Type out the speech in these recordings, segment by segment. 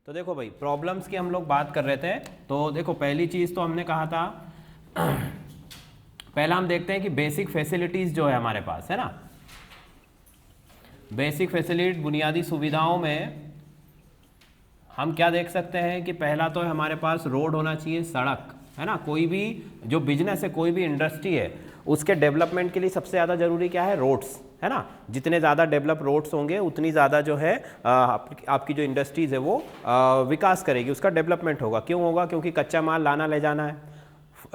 तो देखो भाई, प्रॉब्लम्स की हम लोग बात कर रहे थे। तो देखो, पहली चीज़ तो हमने कहा था पहला हम देखते हैं कि बेसिक फैसिलिटीज़ जो है हमारे पास, है ना, बेसिक फैसिलिटी, बुनियादी सुविधाओं में हम क्या देख सकते हैं कि पहला तो है हमारे पास रोड होना चाहिए, सड़क, है ना। कोई भी जो बिजनेस है, कोई भी इंडस्ट्री है, उसके डेवलपमेंट के लिए सबसे ज़्यादा जरूरी क्या है? रोड्स, है ना। जितने ज़्यादा डेवलप रोड्स होंगे उतनी ज़्यादा जो है आपकी जो इंडस्ट्रीज़ है वो विकास करेगी, उसका डेवलपमेंट होगा। क्यों होगा? क्योंकि कच्चा माल लाना ले जाना है,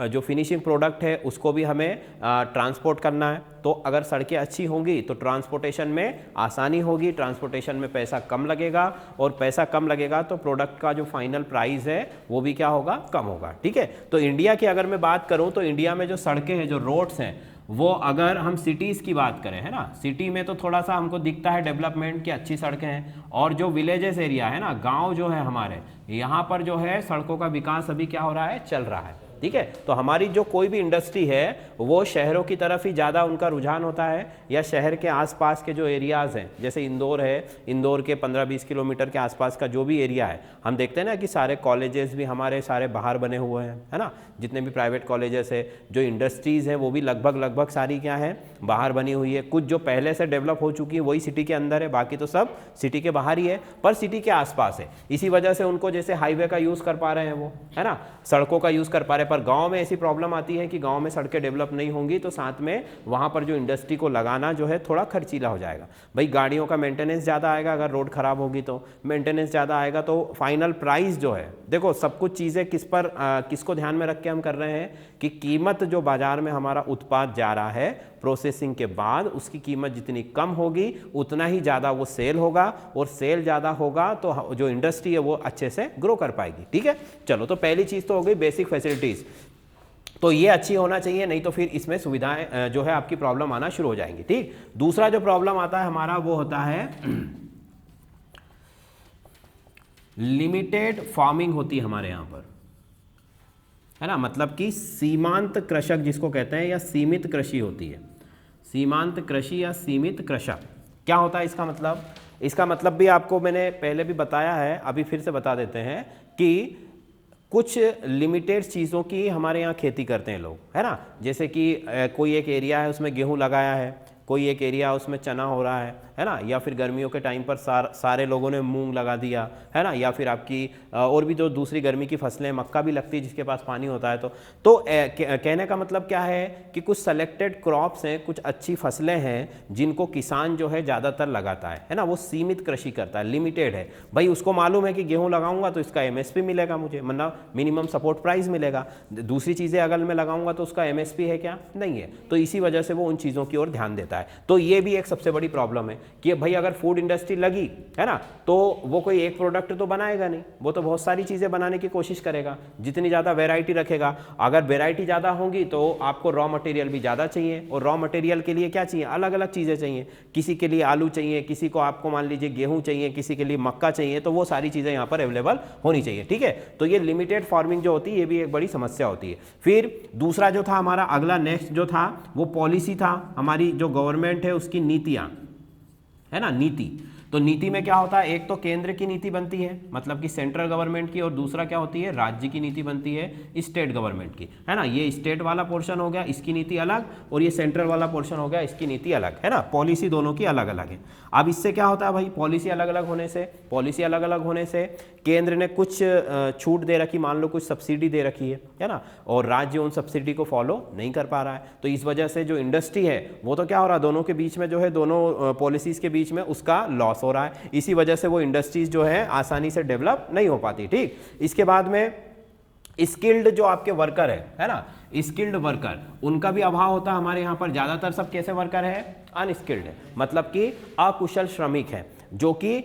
जो फिनिशिंग प्रोडक्ट है उसको भी हमें ट्रांसपोर्ट करना है। तो अगर सड़कें अच्छी होंगी तो ट्रांसपोर्टेशन में आसानी होगी, ट्रांसपोर्टेशन में पैसा कम लगेगा, और पैसा कम लगेगा तो प्रोडक्ट का जो फाइनल प्राइस है वो भी क्या होगा? कम होगा। ठीक है। तो इंडिया की अगर मैं बात करूं तो इंडिया में जो सड़कें हैं, जो रोड्स हैं, वो अगर हम सिटीज़ की बात करें, है ना, सिटी में तो थोड़ा सा हमको दिखता है डेवलपमेंट की अच्छी सड़कें हैं, और जो विलेजेस एरिया है ना, गांव जो है हमारे, यहाँ पर जो है सड़कों का विकास अभी क्या हो रहा है? चल रहा है। ठीक है। तो हमारी जो कोई भी इंडस्ट्री है वो शहरों की तरफ ही ज़्यादा उनका रुझान होता है, या शहर के आसपास के जो एरियाज़ हैं, जैसे इंदौर है, इंदौर के 15-20 किलोमीटर के आसपास का जो भी एरिया है, हम देखते हैं ना कि सारे कॉलेजेस भी हमारे सारे बाहर बने हुए हैं, है ना। जितने भी प्राइवेट कॉलेजेस है, जो इंडस्ट्रीज़ हैं वो भी लगभग सारी क्या है? बाहर बनी हुई है। कुछ जो पहले से डेवलप हो चुकी है वही सिटी के अंदर है, बाकी तो सब सिटी के बाहर ही है, पर सिटी के आसपास है। इसी वजह से उनको जैसे हाईवे का यूज़ कर पा रहे हैं वो, है ना, सड़कों का यूज़ कर पा रहे हैं। पर गांव में ऐसी प्रॉब्लम आती है कि गांव में सड़कें डेवलप नहीं होंगी तो साथ में वहां पर जो इंडस्ट्री को लगाना जो है थोड़ा खर्चीला हो जाएगा। भाई गाड़ियों का मेंटेनेंस ज़्यादा आएगा, अगर रोड खराब होगी तो मेंटेनेंस ज़्यादा आएगा, तो फाइनल प्राइस जो है, देखो सब कुछ चीज़ें किसको ध्यान में रख के हम कर रहे हैं कि कीमत जो बाजार में हमारा उत्पाद जा रहा है प्रोसेसिंग के बाद, उसकी कीमत जितनी कम होगी उतना ही ज़्यादा वो सेल होगा, और सेल ज़्यादा होगा तो जो इंडस्ट्री है वो अच्छे से ग्रो कर पाएगी। ठीक है। चलो, तो पहली चीज़ तो हो गई बेसिक फैसिलिटीज़, तो ये अच्छी होना चाहिए, नहीं तो फिर इसमें सुविधाएं जो है आपकी प्रॉब्लम आना शुरू हो जाएंगी। ठीक। दूसरा जो प्रॉब्लम आता है हमारा वो होता है लिमिटेड फार्मिंग होती है हमारे यहाँ पर, है ना, मतलब कि सीमांत कृषक जिसको कहते हैं, या सीमित कृषि होती है। सीमांत कृषि या सीमित कृषक क्या होता है इसका मतलब? इसका मतलब भी आपको मैंने पहले भी बताया है, अभी फिर से बता देते हैं कि कुछ लिमिटेड चीज़ों की हमारे यहाँ खेती करते हैं लोग, है ना। जैसे कि कोई एक एरिया है उसमें गेहूँ लगाया है, कोई एक एरिया उसमें चना हो रहा है ना, या फिर गर्मियों के टाइम पर सारे लोगों ने मूंग लगा दिया, है ना, या फिर आपकी और भी जो दूसरी गर्मी की फसलें, मक्का भी लगती है जिसके पास पानी होता है। तो कहने का मतलब क्या है कि कुछ सेलेक्टेड क्रॉप्स हैं, कुछ अच्छी फसलें हैं जिनको किसान जो है ज़्यादातर लगाता है ना, वो सीमित कृषि करता है, लिमिटेड है। भाई उसको मालूम है कि गेहूँ लगाऊंगा तो इसका MSP मिलेगा मुझे, मतलब मिनिमम सपोर्ट प्राइस मिलेगा, दूसरी चीज़ें अगर मैं लगाऊंगा तो उसका MSP है क्या? नहीं है। तो इसी वजह से वो उन चीज़ों की ओर ध्यान देता है। तो ये भी एक सबसे बड़ी प्रॉब्लम है कि भाई अगर फूड इंडस्ट्री लगी, है ना, तो वो कोई एक प्रोडक्ट तो बनाएगा नहीं, वो तो बहुत सारी चीज़ें बनाने की कोशिश करेगा, जितनी ज़्यादा वैरायटी रखेगा। अगर वैरायटी ज़्यादा होगी तो आपको रॉ मटेरियल भी ज़्यादा चाहिए, और रॉ मटेरियल के लिए क्या चाहिए? अलग अलग चीज़ें चाहिए। किसी के लिए आलू चाहिए, किसी को आपको मान लीजिए गेहूँ चाहिए, किसी के लिए मक्का चाहिए, तो वो सारी चीज़ें यहाँ पर अवेलेबल होनी चाहिए। ठीक है। तो ये लिमिटेड फार्मिंग जो होती है ये भी एक बड़ी समस्या होती है। फिर दूसरा जो था हमारा, अगला नेक्स्ट जो था वो पॉलिसी था, हमारी जो गवर्नमेंट है उसकी नीतियाँ, है ना, नीति। तो नीति में क्या होता है? एक तो केंद्र की नीति बनती है, मतलब कि सेंट्रल गवर्नमेंट की, और दूसरा क्या होती है? राज्य की नीति बनती है, स्टेट गवर्नमेंट की, है ना। ये स्टेट वाला पोर्शन हो गया, इसकी नीति अलग, और ये सेंट्रल वाला पोर्शन हो गया, इसकी नीति अलग, है ना। पॉलिसी दोनों की अलग अलग है। अब इससे क्या होता है भाई? पॉलिसी अलग अलग होने से केंद्र ने कुछ छूट दे रखी, मान लो कुछ सब्सिडी दे रखी है ना, और राज्य उन सब्सिडी को फॉलो नहीं कर पा रहा है। तो इस वजह से जो इंडस्ट्री है वो तो क्या हो रहा है, दोनों के बीच में जो है, दोनों पॉलिसीज के बीच में उसका लॉस हो रहा है। इसी वजह से वो इंडस्ट्रीज जो है आसानी से डेवलप नहीं हो पाती। ठीक। इसके बाद में स्किल्ड जो आपके वर्कर है ना, स्किल्ड वर्कर, उनका भी अभाव होता है हमारे यहाँ पर। ज़्यादातर सब कैसे वर्कर है? अनस्किल्ड है, मतलब कि अकुशल श्रमिक हैं, जो कि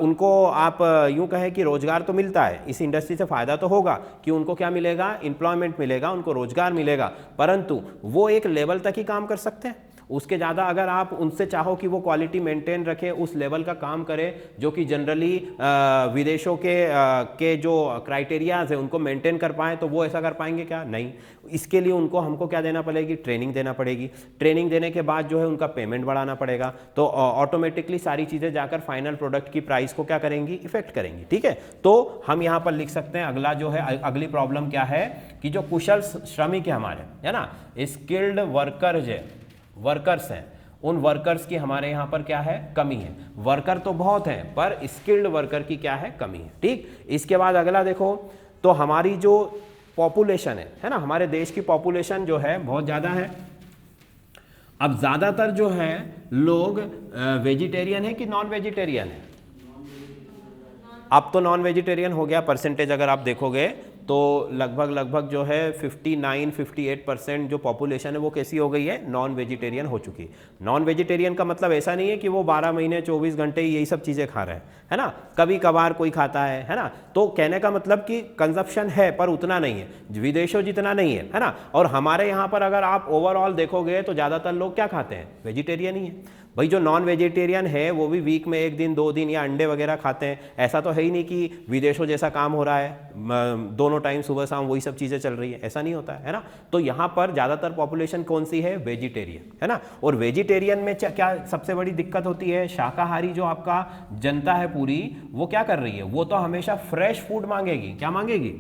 उनको आप यूं कहें कि रोजगार तो मिलता है, इस इंडस्ट्री से फ़ायदा तो होगा कि उनको क्या मिलेगा? एम्प्लॉयमेंट मिलेगा, उनको रोजगार मिलेगा, परंतु वो एक लेवल तक ही काम कर सकते हैं, उसके ज़्यादा अगर आप उनसे चाहो कि वो क्वालिटी मेंटेन रखें, उस लेवल का काम करें जो कि जनरली विदेशों के जो क्राइटेरियाज है उनको मेंटेन कर पाएँ, तो वो ऐसा कर पाएंगे क्या? नहीं। इसके लिए उनको हमको क्या देना पड़ेगी? ट्रेनिंग देना पड़ेगी। ट्रेनिंग देने के बाद जो है उनका पेमेंट बढ़ाना पड़ेगा, तो ऑटोमेटिकली सारी चीज़ें जाकर फाइनल प्रोडक्ट की प्राइस को क्या करेंगी? इफेक्ट करेंगी। ठीक है, तो हम यहाँ पर लिख सकते हैं अगला जो है, अगली प्रॉब्लम क्या है कि जो कुशल श्रमिक है हमारे, है ना, स्किल्ड वर्कर्स हैं, उन वर्कर्स की हमारे यहाँ पर क्या है? कमी है। वर्कर तो बहुत हैं पर स्किल्ड वर्कर की क्या है? कमी है। ठीक, इसके बाद अगला देखो, तो हमारी जो पॉपुलेशन है ना, हमारे देश की पॉपुलेशन जो है बहुत ज़्यादा है। अब ज़्यादातर जो है लोग वेजिटेरियन है कि नॉन वेजिटेरियन है? अब तो नॉन वेजिटेरियन हो गया, परसेंटेज अगर आप देखोगे तो लगभग जो है 59-58% जो पॉपुलेशन है वो कैसी हो गई है? नॉन वेजिटेरियन हो चुकी है। नॉन वेजिटेरियन का मतलब ऐसा नहीं है कि वो 12 महीने 24 घंटे यही सब चीज़ें खा रहे हैं, है ना, कभी कभार कोई खाता है ना। तो कहने का मतलब कि कंजप्शन है पर उतना नहीं है, विदेशों जितना नहीं है ना। और हमारे यहाँ पर अगर आप ओवरऑल देखोगे तो ज़्यादातर लोग क्या खाते हैं? वेजिटेरियन ही है। भाई जो नॉन वेजिटेरियन है वो भी वीक में 1 दिन 2 दिन या अंडे वगैरह खाते हैं। ऐसा तो है ही नहीं कि विदेशों जैसा काम हो रहा है, दोनों टाइम सुबह शाम वही सब चीज़ें चल रही है, ऐसा नहीं होता है ना। तो यहाँ पर ज़्यादातर पॉपुलेशन कौन सी है? वेजिटेरियन, है ना। और वेजिटेरियन में क्या सबसे बड़ी दिक्कत होती है? शाकाहारी जो आपका जनता है पूरी, वो क्या कर रही है? वो तो हमेशा फ्रेश फूड मांगेगी। क्या मांगेगी?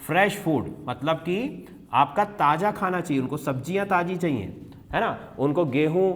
फ्रेश फूड, मतलब कि आपका ताज़ा खाना चाहिए, उनको सब्जियाँ ताज़ी चाहिए, है ना। उनको गेहूं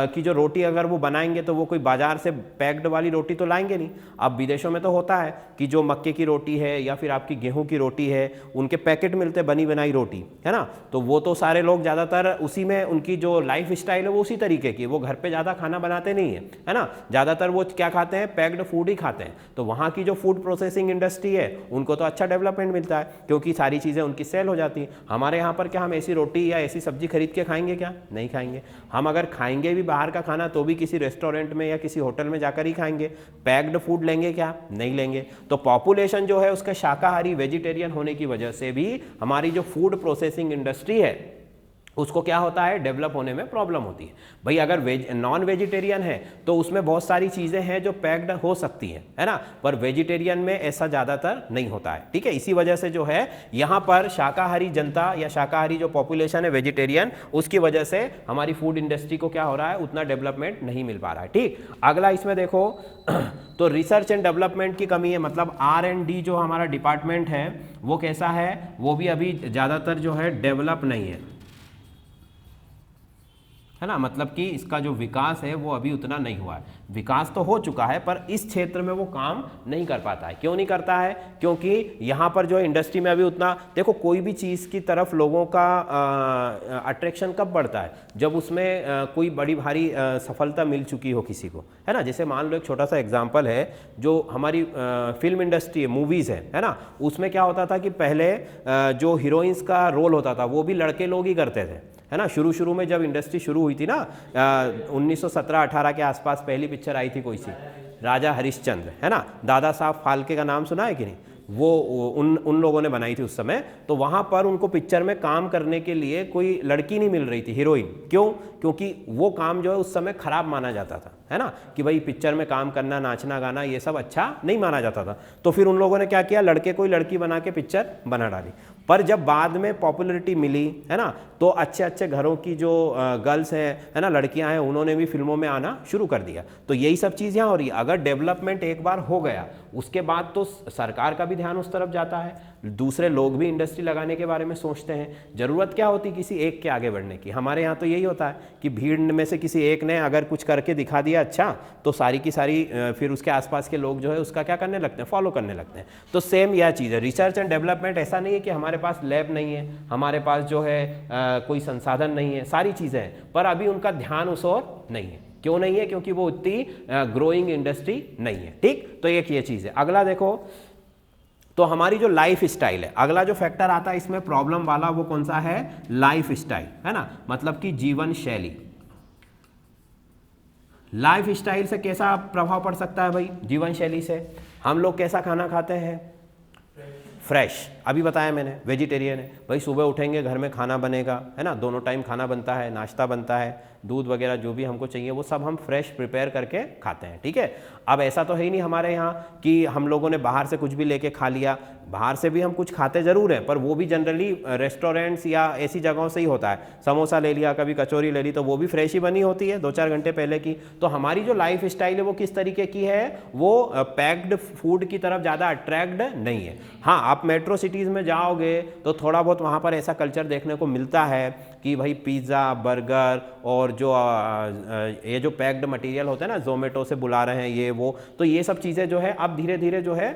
की जो रोटी अगर वो बनाएंगे तो वो कोई बाजार से पैक्ड वाली रोटी तो लाएंगे नहीं। अब विदेशों में तो होता है कि जो मक्के की रोटी है या फिर आपकी गेहूं की रोटी है, उनके पैकेट मिलते बनी बनाई रोटी, है ना। तो वो तो सारे लोग ज़्यादातर उसी में, उनकी जो लाइफ स्टाइल है वो उसी तरीके की, वो घर पर ज़्यादा खाना बनाते नहीं है ना। ज़्यादातर वो क्या खाते हैं? पैक्ड फूड ही खाते हैं। तो वहाँ की जो फूड प्रोसेसिंग इंडस्ट्री है उनको तो अच्छा डेवलपमेंट मिलता है क्योंकि सारी चीज़ें उनकी सेल हो जाती हैं। हमारे यहाँ पर क्या हम ऐसी रोटी या ऐसी सब्जी खरीद के खाएंगे? क्या नहीं खाएंगे। हम अगर खाएंगे भी बाहर का खाना तो भी किसी रेस्टोरेंट में या किसी होटल में जाकर ही खाएंगे। पैक्ड फूड लेंगे क्या? नहीं लेंगे। तो पॉपुलेशन जो है उसके शाकाहारी वेजिटेरियन होने की वजह से भी हमारी जो फूड प्रोसेसिंग इंडस्ट्री है उसको क्या होता है? डेवलप होने में प्रॉब्लम होती है। भाई अगर नॉन वेजिटेरियन है तो उसमें बहुत सारी चीज़ें हैं जो पैक्ड हो सकती हैं, है ना, पर वेजिटेरियन में ऐसा ज़्यादातर नहीं होता है। ठीक है, इसी वजह से जो है यहाँ पर शाकाहारी जनता या शाकाहारी जो पॉपुलेशन है वेजिटेरियन, उसकी वजह से हमारी फूड इंडस्ट्री को क्या हो रहा है? उतना डेवलपमेंट नहीं मिल पा रहा है। ठीक, अगला इसमें देखो तो रिसर्च एंड डेवलपमेंट की कमी है, मतलब R&D जो हमारा डिपार्टमेंट है वो कैसा है? वो भी अभी ज़्यादातर जो है डेवलप नहीं है ना। मतलब कि इसका जो विकास है वो अभी उतना नहीं हुआ है। विकास तो हो चुका है पर इस क्षेत्र में वो काम नहीं कर पाता है। क्यों नहीं करता है? क्योंकि यहाँ पर जो इंडस्ट्री में अभी उतना, देखो कोई भी चीज़ की तरफ लोगों का अट्रैक्शन कब बढ़ता है? जब उसमें कोई बड़ी भारी सफलता मिल चुकी हो किसी को, है ना। जैसे मान लो एक छोटा सा एग्जाम्पल है, जो हमारी फिल्म इंडस्ट्री है, मूवीज़ है ना, उसमें क्या होता था कि पहले जो हीरोइंस का रोल होता था वो भी लड़के लोग ही करते थे, है ना। शुरू में जब इंडस्ट्री शुरू हुई थी ना 1917-18 के आसपास पहली पिक्चर आई थी कोई सी, राजा हरिश्चंद्र, है ना। दादा साहब फाल्के का नाम सुना है कि नहीं? वो उन लोगों ने बनाई थी उस समय। तो वहाँ पर उनको पिक्चर में काम करने के लिए कोई लड़की नहीं मिल रही थी, हीरोइन। क्यों? क्योंकि वो काम जो है उस समय खराब माना जाता था, है ना, कि भाई पिक्चर में काम करना, नाचना गाना ये सब अच्छा नहीं माना जाता था। तो फिर उन लोगों ने क्या किया? लड़के कोई लड़की बना के पिक्चर बना डाली। पर जब बाद में पॉपुलैरिटी मिली, है ना, तो अच्छे अच्छे घरों की जो गर्ल्स हैं, है ना, लड़कियां हैं, उन्होंने भी फिल्मों में आना शुरू कर दिया। तो यही सब चीज़ यहाँ हो रही है। अगर डेवलपमेंट एक बार हो गया उसके बाद तो सरकार का भी ध्यान उस तरफ जाता है, दूसरे लोग भी इंडस्ट्री लगाने के बारे में सोचते हैं। ज़रूरत क्या होती किसी एक के आगे बढ़ने की? हमारे यहाँ तो यही होता है कि भीड़ में से किसी एक ने अगर कुछ करके दिखा दिया अच्छा, तो सारी की सारी फिर उसके आसपास के लोग जो है उसका क्या करने लगते हैं? फॉलो करने लगते हैं। तो सेम यह चीज़ है रिसर्च एंड डेवलपमेंट। ऐसा नहीं है कि हमारे पास लैब नहीं है, हमारे पास जो है कोई संसाधन नहीं है, सारी चीज़ें हैं, पर अभी उनका ध्यान उस ओर नहीं है। क्यों नहीं है? क्योंकि वो उतनी ग्रोइंग इंडस्ट्री नहीं है। ठीक, तो एक ये चीज़ है। अगला देखो तो हमारी जो लाइफ स्टाइल है, अगला जो फैक्टर आता है इसमें प्रॉब्लम वाला, वो कौन सा है? लाइफ स्टाइल, है ना, मतलब कि जीवन शैली। लाइफ स्टाइल से कैसा प्रभाव पड़ सकता है भाई? जीवन शैली से हम लोग कैसा खाना खाते हैं? फ्रेश, अभी बताया मैंने, वेजिटेरियन है भाई, सुबह उठेंगे घर में खाना बनेगा, है ना, दोनों टाइम खाना बनता है, नाश्ता बनता है, दूध वगैरह जो भी हमको चाहिए वो सब हम फ्रेश प्रिपेयर करके खाते हैं, ठीक है। अब ऐसा तो है ही नहीं हमारे यहाँ कि हम लोगों ने बाहर से कुछ भी लेके खा लिया, बाहर से भी हम कुछ खाते ज़रूर हैं, पर वो भी जनरली रेस्टोरेंट्स या ऐसी जगहों से ही होता है। समोसा ले लिया, कभी कचौरी ले ली, तो वो भी फ्रेश ही बनी होती है 2-4 घंटे पहले की। तो हमारी जो लाइफ स्टाइल है वो किस तरीके की है, वो पैक्ड फूड की तरफ ज़्यादा अट्रैक्ट नहीं है। हाँ, आप मेट्रो सिटीज़ में जाओगे तो थोड़ा बहुत वहाँ पर ऐसा कल्चर देखने को मिलता है कि भाई पिज़्ज़ा, बर्गर और जो ये जो पैक्ड मटेरियल होता है ना, ज़ोमेटो से बुला रहे हैं ये वो, तो ये सब चीज़ें जो है अब धीरे धीरे जो है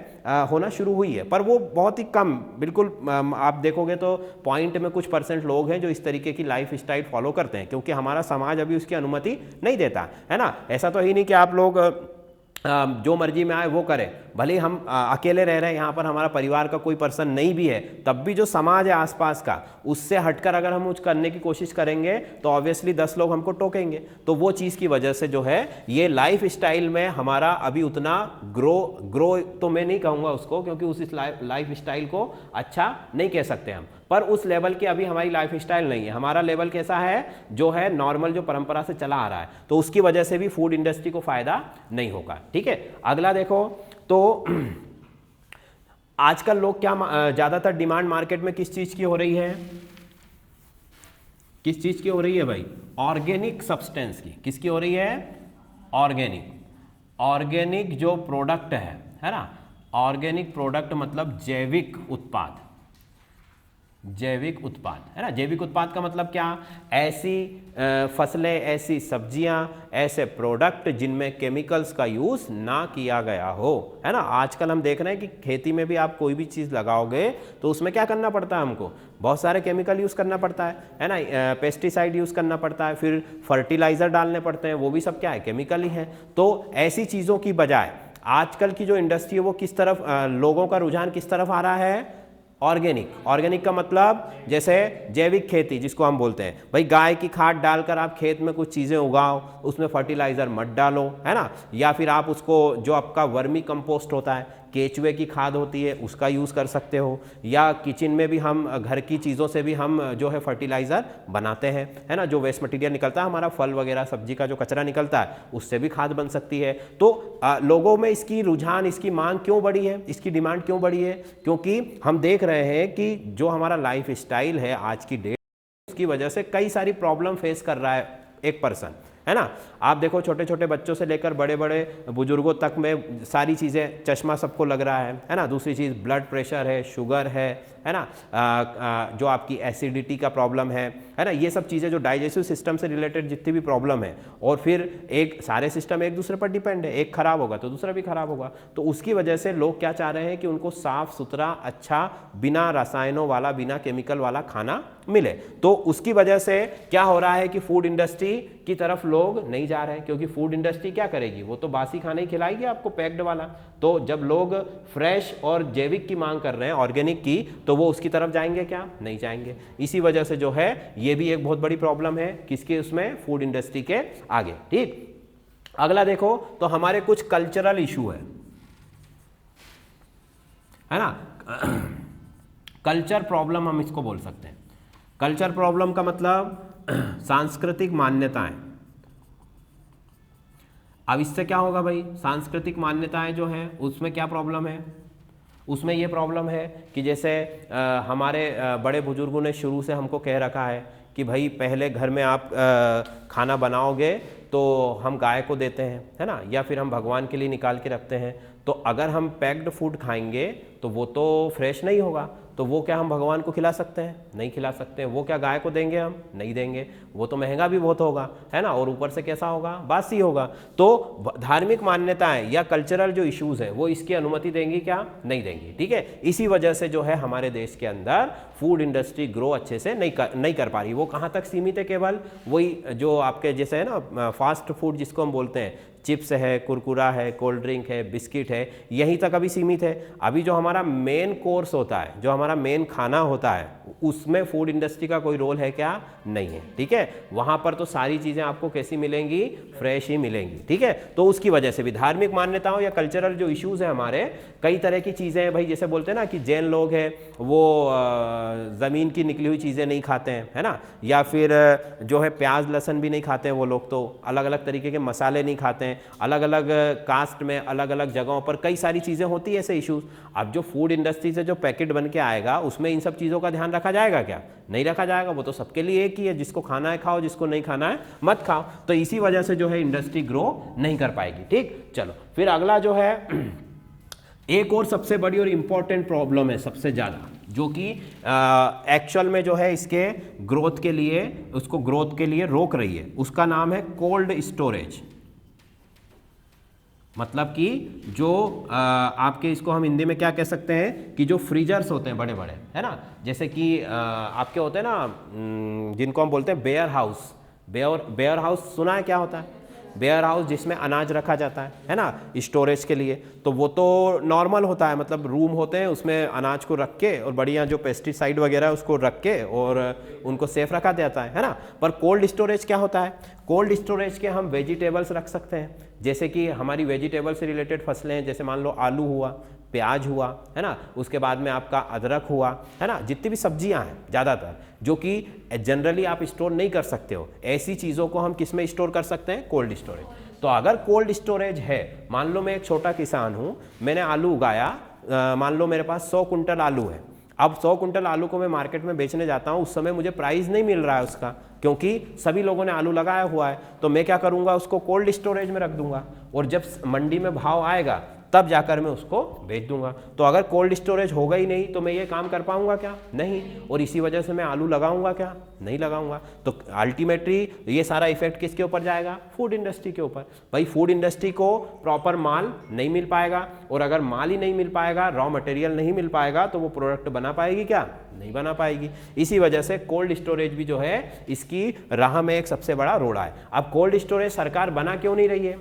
होना शुरू हुई है, पर वो बहुत ही कम, बिल्कुल आप देखोगे तो पॉइंट में कुछ % लोग हैं जो इस तरीके की लाइफ स्टाइल फॉलो करते हैं, क्योंकि हमारा समाज अभी उसकी अनुमति नहीं देता है ना। ऐसा तो ही नहीं कि आप लोग जो मर्जी में आए वो करें, भले ही हम अकेले रह रहे हैं, यहाँ पर हमारा परिवार का कोई पर्सन नहीं भी है, तब भी जो समाज है आसपास का, उससे हटकर अगर हम कुछ करने की कोशिश करेंगे तो ऑब्वियसली 10 लोग हमको टोकेंगे। तो वो चीज़ की वजह से जो है ये लाइफ स्टाइल में हमारा अभी उतना ग्रो तो मैं नहीं कहूँगा उसको, क्योंकि उस लाइफ स्टाइल को अच्छा नहीं कह सकते हम, पर उस लेवल की अभी हमारी लाइफ स्टाइल नहीं है। हमारा लेवल कैसा है, जो है नॉर्मल, जो परंपरा से चला आ रहा है, तो उसकी वजह से भी फूड इंडस्ट्री को फायदा नहीं होगा, ठीक है। अगला देखो तो आजकल लोग क्या ज़्यादातर डिमांड मार्केट में किस चीज़ की हो रही है, किस चीज़ की हो रही है भाई, ऑर्गेनिक सब्सटेंस की। किसकी हो रही है, ऑर्गेनिक जो प्रोडक्ट है ना, ऑर्गेनिक प्रोडक्ट मतलब जैविक उत्पाद, जैविक उत्पाद, है ना। जैविक उत्पाद का मतलब क्या, ऐसी फसलें, ऐसी सब्जियां, ऐसे प्रोडक्ट जिनमें केमिकल्स का यूज़ ना किया गया हो, है ना। आजकल हम देख रहे हैं कि खेती में भी आप कोई भी चीज़ लगाओगे तो उसमें क्या करना पड़ता है, हमको बहुत सारे केमिकल यूज़ करना पड़ता है ना, पेस्टिसाइड यूज़ करना पड़ता है, फिर फर्टिलाइज़र डालने पड़ते हैं, वो भी सब क्या है, केमिकल ही है। तो ऐसी चीज़ों की बजाय आजकल की जो इंडस्ट्री है वो किस तरफ, लोगों का रुझान किस तरफ आ रहा है, ऑर्गेनिक का मतलब जैसे जैविक खेती जिसको हम बोलते हैं, भाई गाय की खाद डालकर आप खेत में कुछ चीज़ें उगाओ, उसमें फर्टिलाइज़र मत डालो, है ना, या फिर आप उसको जो आपका वर्मी कंपोस्ट होता है, केचुए की खाद होती है, उसका यूज़ कर सकते हो, या किचन में भी हम घर की चीज़ों से भी हम जो है फर्टिलाइज़र बनाते हैं, है ना, जो वेस्ट मटेरियल निकलता है हमारा, फल वगैरह सब्जी का जो कचरा निकलता है उससे भी खाद बन सकती है। तो लोगों में इसकी रुझान, इसकी मांग क्यों बढ़ी है, इसकी डिमांड क्यों बढ़ी है, क्योंकि हम देख रहे हैं कि जो हमारा लाइफ स्टाइल है आज की डेट, उसकी वजह से कई सारी प्रॉब्लम फेस कर रहा है एक पर्सन, है ना। आप देखो छोटे छोटे बच्चों से लेकर बड़े बड़े बुजुर्गों तक में सारी चीज़ें, चश्मा सबको लग रहा है ना। दूसरी चीज़ ब्लड प्रेशर है, शुगर है ना, जो आपकी एसिडिटी का प्रॉब्लम है ना, ये सब चीज़ें जो डाइजेस्टिव सिस्टम से रिलेटेड जितनी भी प्रॉब्लम है, और फिर एक सारे सिस्टम एक दूसरे पर डिपेंड है, एक खराब होगा तो दूसरा भी खराब होगा। तो उसकी वजह से लोग क्या चाह रहे हैं कि उनको साफ सुथरा, अच्छा, बिना रसायनों वाला, बिना केमिकल वाला खाना मिले। तो उसकी वजह से क्या हो रहा है कि फूड इंडस्ट्री की तरफ लोग नहीं जा रहे हैं, क्योंकि फूड इंडस्ट्री क्या करेगी, वो तो बासी खाना ही खिलाएगी आपको, पैक्ड वाला। तो जब लोग फ्रेश और जैविक की मांग कर रहे हैं, ऑर्गेनिक की, तो वो उसकी तरफ जाएंगे क्या, नहीं जाएंगे। इसी वजह से जो है ये भी एक बहुत बड़ी प्रॉब्लम है किसके, उसमें, फूड इंडस्ट्री के आगे, ठीक। अगला देखो तो हमारे कुछ कल्चरल इशू है ना, कल्चर प्रॉब्लम हम इसको बोल सकते हैं। कल्चर प्रॉब्लम का मतलब सांस्कृतिक मान्यताएं। अब इससे क्या होगा भाई, सांस्कृतिक मान्यताएं जो हैं उसमें क्या प्रॉब्लम है, उसमें ये प्रॉब्लम है कि जैसे हमारे बड़े बुजुर्गों ने शुरू से हमको कह रखा है कि भाई पहले घर में आप खाना बनाओगे तो हम गाय को देते हैं, है ना, या फिर हम भगवान के लिए निकाल के रखते हैं। तो अगर हम पैक्ड फूड खाएंगे तो वो तो फ्रेश नहीं होगा, तो वो क्या हम भगवान को खिला सकते हैं, नहीं खिला सकते हैं। वो क्या गाय को देंगे, हम नहीं देंगे, वो तो महंगा भी बहुत होगा, है ना, और ऊपर से कैसा होगा, बासी होगा। तो धार्मिक मान्यताएं या कल्चरल जो इश्यूज है वो इसकी अनुमति देंगी क्या, नहीं देंगी, ठीक है। इसी वजह से जो है हमारे देश के अंदर फूड इंडस्ट्री ग्रो अच्छे से नहीं कर पा रही। वो कहाँ तक सीमित है, केवल वही जो आपके जैसे है ना फास्ट फूड जिसको हम बोलते हैं, चिप्स है, कुरकुरा है, कोल्ड ड्रिंक है, बिस्किट है, यहीं तक अभी सीमित है। अभी जो हमारा मेन कोर्स होता है, जो हमारा मेन खाना होता है, उसमें फूड इंडस्ट्री का कोई रोल है क्या? नहीं है, ठीक है। वहां पर तो सारी चीजें आपको कैसी मिलेंगी? फ्रेश ही मिलेंगी, ठीक है। तो उसकी वजह से भी धार्मिक मान्यताओं या कल्चरल जो इश्यूज है हमारे, कई तरह की चीजें हैं भाई, जैसे बोलते हैं ना कि जैन लोग हैं वो जमीन की निकली हुई चीजें नहीं खाते हैं, है ना, या फिर जो है प्याज लहसुन भी नहीं खाते हैं वो लोग, तो अलग अलग तरीके के मसाले नहीं खाते हैं, अलग अलग कास्ट में अलग अलग जगहों पर कई सारी चीजें होती है ऐसे इश्यूज। अब जो फूड इंडस्ट्री से जो पैकेट बन के आएगा उसमें इन सब चीज़ों का ध्यान रखा जाएगा क्या? नहीं रखा जाएगा। वो तो सबके लिए एक ही है, जिसको खाना है खाओ, जिसको नहीं खाना है मत खाओ। तो इसी वजह से जो है इंडस्ट्री ग्रो नहीं कर पाएगी, ठीक। चलो फिर अगला जो है एक और सबसे बड़ी और इंपॉर्टेंट प्रॉब्लम है सबसे ज़्यादा, जो कि एक्चुअल में जो है इसके ग्रोथ के लिए, उसको ग्रोथ के लिए रोक रही है, उसका नाम है कोल्ड स्टोरेज। मतलब कि जो आपके, इसको हम हिंदी में क्या कह सकते हैं कि जो फ्रीजर्स होते हैं बड़े बड़े, है ना, जैसे कि आपके होते हैं ना जिनको हम बोलते हैं वेयर हाउस। वेयर हाउस सुना है क्या होता है? वेयर हाउस जिसमें अनाज रखा जाता है ना, स्टोरेज के लिए। तो वो तो नॉर्मल होता है, मतलब रूम होते हैं उसमें अनाज को रख के और बढ़िया जो पेस्टिसाइड वगैरह है उसको रख के और उनको सेफ रखा जाता है ना। पर कोल्ड स्टोरेज क्या होता है? कोल्ड स्टोरेज के हम वेजिटेबल्स रख सकते हैं, जैसे कि हमारी वेजिटेबल से रिलेटेड फसलें हैं, जैसे मान लो आलू हुआ, प्याज हुआ, है ना, उसके बाद में आपका अदरक हुआ, है ना, जितनी भी सब्जियां हैं ज़्यादातर जो कि जनरली आप स्टोर नहीं कर सकते हो, ऐसी चीज़ों को हम किस में स्टोर कर सकते हैं? Cold storage. तो अगर कोल्ड स्टोरेज है, मान लो मैं एक छोटा किसान हूँ, मैंने आलू उगाया, मान लो मेरे पास 100 कुंटल आलू है। अब 100 कुंटल आलू को मैं मार्केट में बेचने जाता हूँ, उस समय मुझे प्राइस नहीं मिल रहा है उसका, क्योंकि सभी लोगों ने आलू लगाया हुआ है। तो मैं क्या करूँगा? उसको कोल्ड स्टोरेज में रख दूंगा, और जब मंडी में भाव आएगा तब जाकर मैं उसको बेच दूंगा। तो अगर कोल्ड स्टोरेज होगा ही नहीं तो मैं ये काम कर पाऊंगा क्या? नहीं। और इसी वजह से मैं आलू लगाऊंगा क्या? नहीं लगाऊंगा। तो अल्टीमेटली ये सारा इफेक्ट किसके ऊपर जाएगा? फूड इंडस्ट्री के ऊपर। भाई फूड इंडस्ट्री को प्रॉपर माल नहीं मिल पाएगा, और अगर माल ही नहीं मिल पाएगा, रॉ मटेरियल नहीं मिल पाएगा, तो वो प्रोडक्ट बना पाएगी क्या? नहीं बना पाएगी। इसी वजह से कोल्ड स्टोरेज भी जो है इसकी राह में एक सबसे बड़ा रोड़ा है। अब कोल्ड स्टोरेज सरकार बना क्यों नहीं रही है?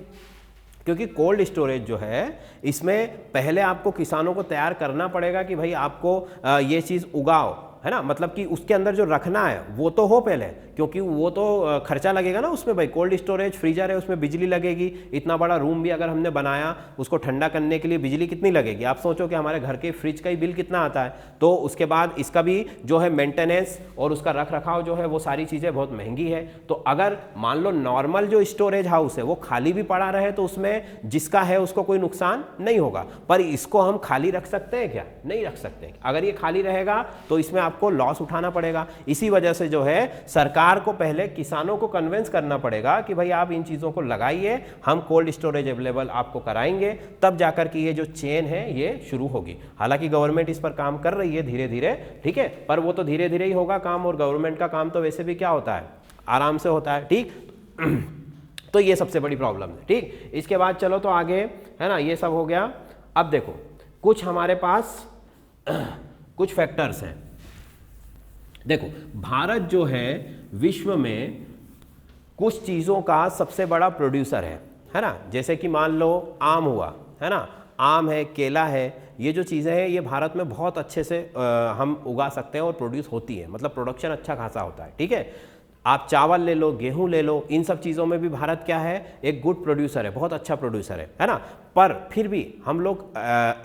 क्योंकि कोल्ड स्टोरेज जो है इसमें पहले आपको किसानों को तैयार करना पड़ेगा कि भाई आपको ये चीज़ उगाओ, है ना, मतलब कि उसके अंदर जो रखना है वो तो हो पहले, क्योंकि वो तो खर्चा लगेगा ना उसमें। भाई कोल्ड स्टोरेज फ्रीजर है, उसमें बिजली लगेगी, इतना बड़ा रूम भी अगर हमने बनाया उसको ठंडा करने के लिए बिजली कितनी लगेगी? आप सोचो कि हमारे घर के फ्रिज का ही बिल कितना आता है। तो उसके बाद इसका भी जो है मेंटेनेंस और उसका रख रखाव जो है वो सारी चीज़ें बहुत महंगी है। तो अगर मान लो नॉर्मल जो स्टोरेज हाउस है वो खाली भी पड़ा रहे तो उसमें जिसका है उसको कोई नुकसान नहीं होगा, पर इसको हम खाली रख सकते हैं क्या? नहीं रख सकते। अगर ये खाली रहेगा तो इसमें आपको लॉस उठाना पड़ेगा। इसी वजह से जो है सरकार को पहले किसानों को कन्विंस करना पड़ेगा कि भाई आप इन चीज़ों को लगाइए, हम कोल्ड स्टोरेज अवेलेबल आपको कराएंगे, तब जाकर कि ये जो चेन है ये शुरू होगी। हालांकि गवर्नमेंट इस पर काम कर रही है धीरे धीरे, ठीक है, पर वो तो धीरे धीरे ही होगा काम, और गवर्नमेंट का काम तो वैसे भी क्या होता है? आराम से होता है, ठीक। तो ये सबसे बड़ी प्रॉब्लम है, ठीक। इसके बाद चलो तो आगे, है ना, ये सब हो गया। अब देखो कुछ हमारे पास कुछ फैक्टर्स हैं। देखो भारत जो है विश्व में कुछ चीज़ों का सबसे बड़ा प्रोड्यूसर है ना, जैसे कि मान लो आम हुआ, है ना, आम है, केला है, ये जो चीज़ें हैं ये भारत में बहुत अच्छे से हम उगा सकते हैं और प्रोड्यूस होती है, मतलब प्रोडक्शन अच्छा खासा होता है, ठीक है। आप चावल ले लो, गेहूं ले लो, इन सब चीज़ों में भी भारत क्या है? एक गुड प्रोड्यूसर है, बहुत अच्छा प्रोड्यूसर है ना। पर फिर भी हम लोग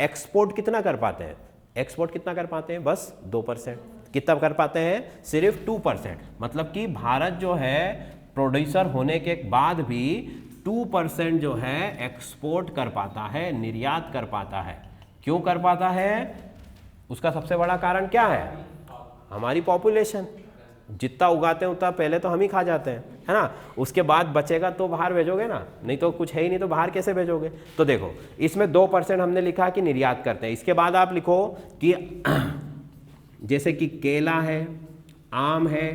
एक्सपोर्ट कितना कर पाते हैं? एक्सपोर्ट कितना कर पाते हैं? बस 2%। कितना कर पाते हैं? सिर्फ 2%। मतलब कि भारत जो है प्रोड्यूसर होने के बाद भी 2% जो है एक्सपोर्ट कर पाता है, निर्यात कर पाता है। क्यों कर पाता है? उसका सबसे बड़ा कारण क्या है? हमारी पॉपुलेशन। जितना उगाते हैं उतना पहले तो हम ही खा जाते हैं, है ना, उसके बाद बचेगा तो बाहर भेजोगे ना, नहीं तो कुछ है ही नहीं तो बाहर कैसे भेजोगे? तो देखो इसमें 2% हमने लिखा कि निर्यात करते हैं। इसके बाद आप लिखो कि जैसे कि केला है, आम है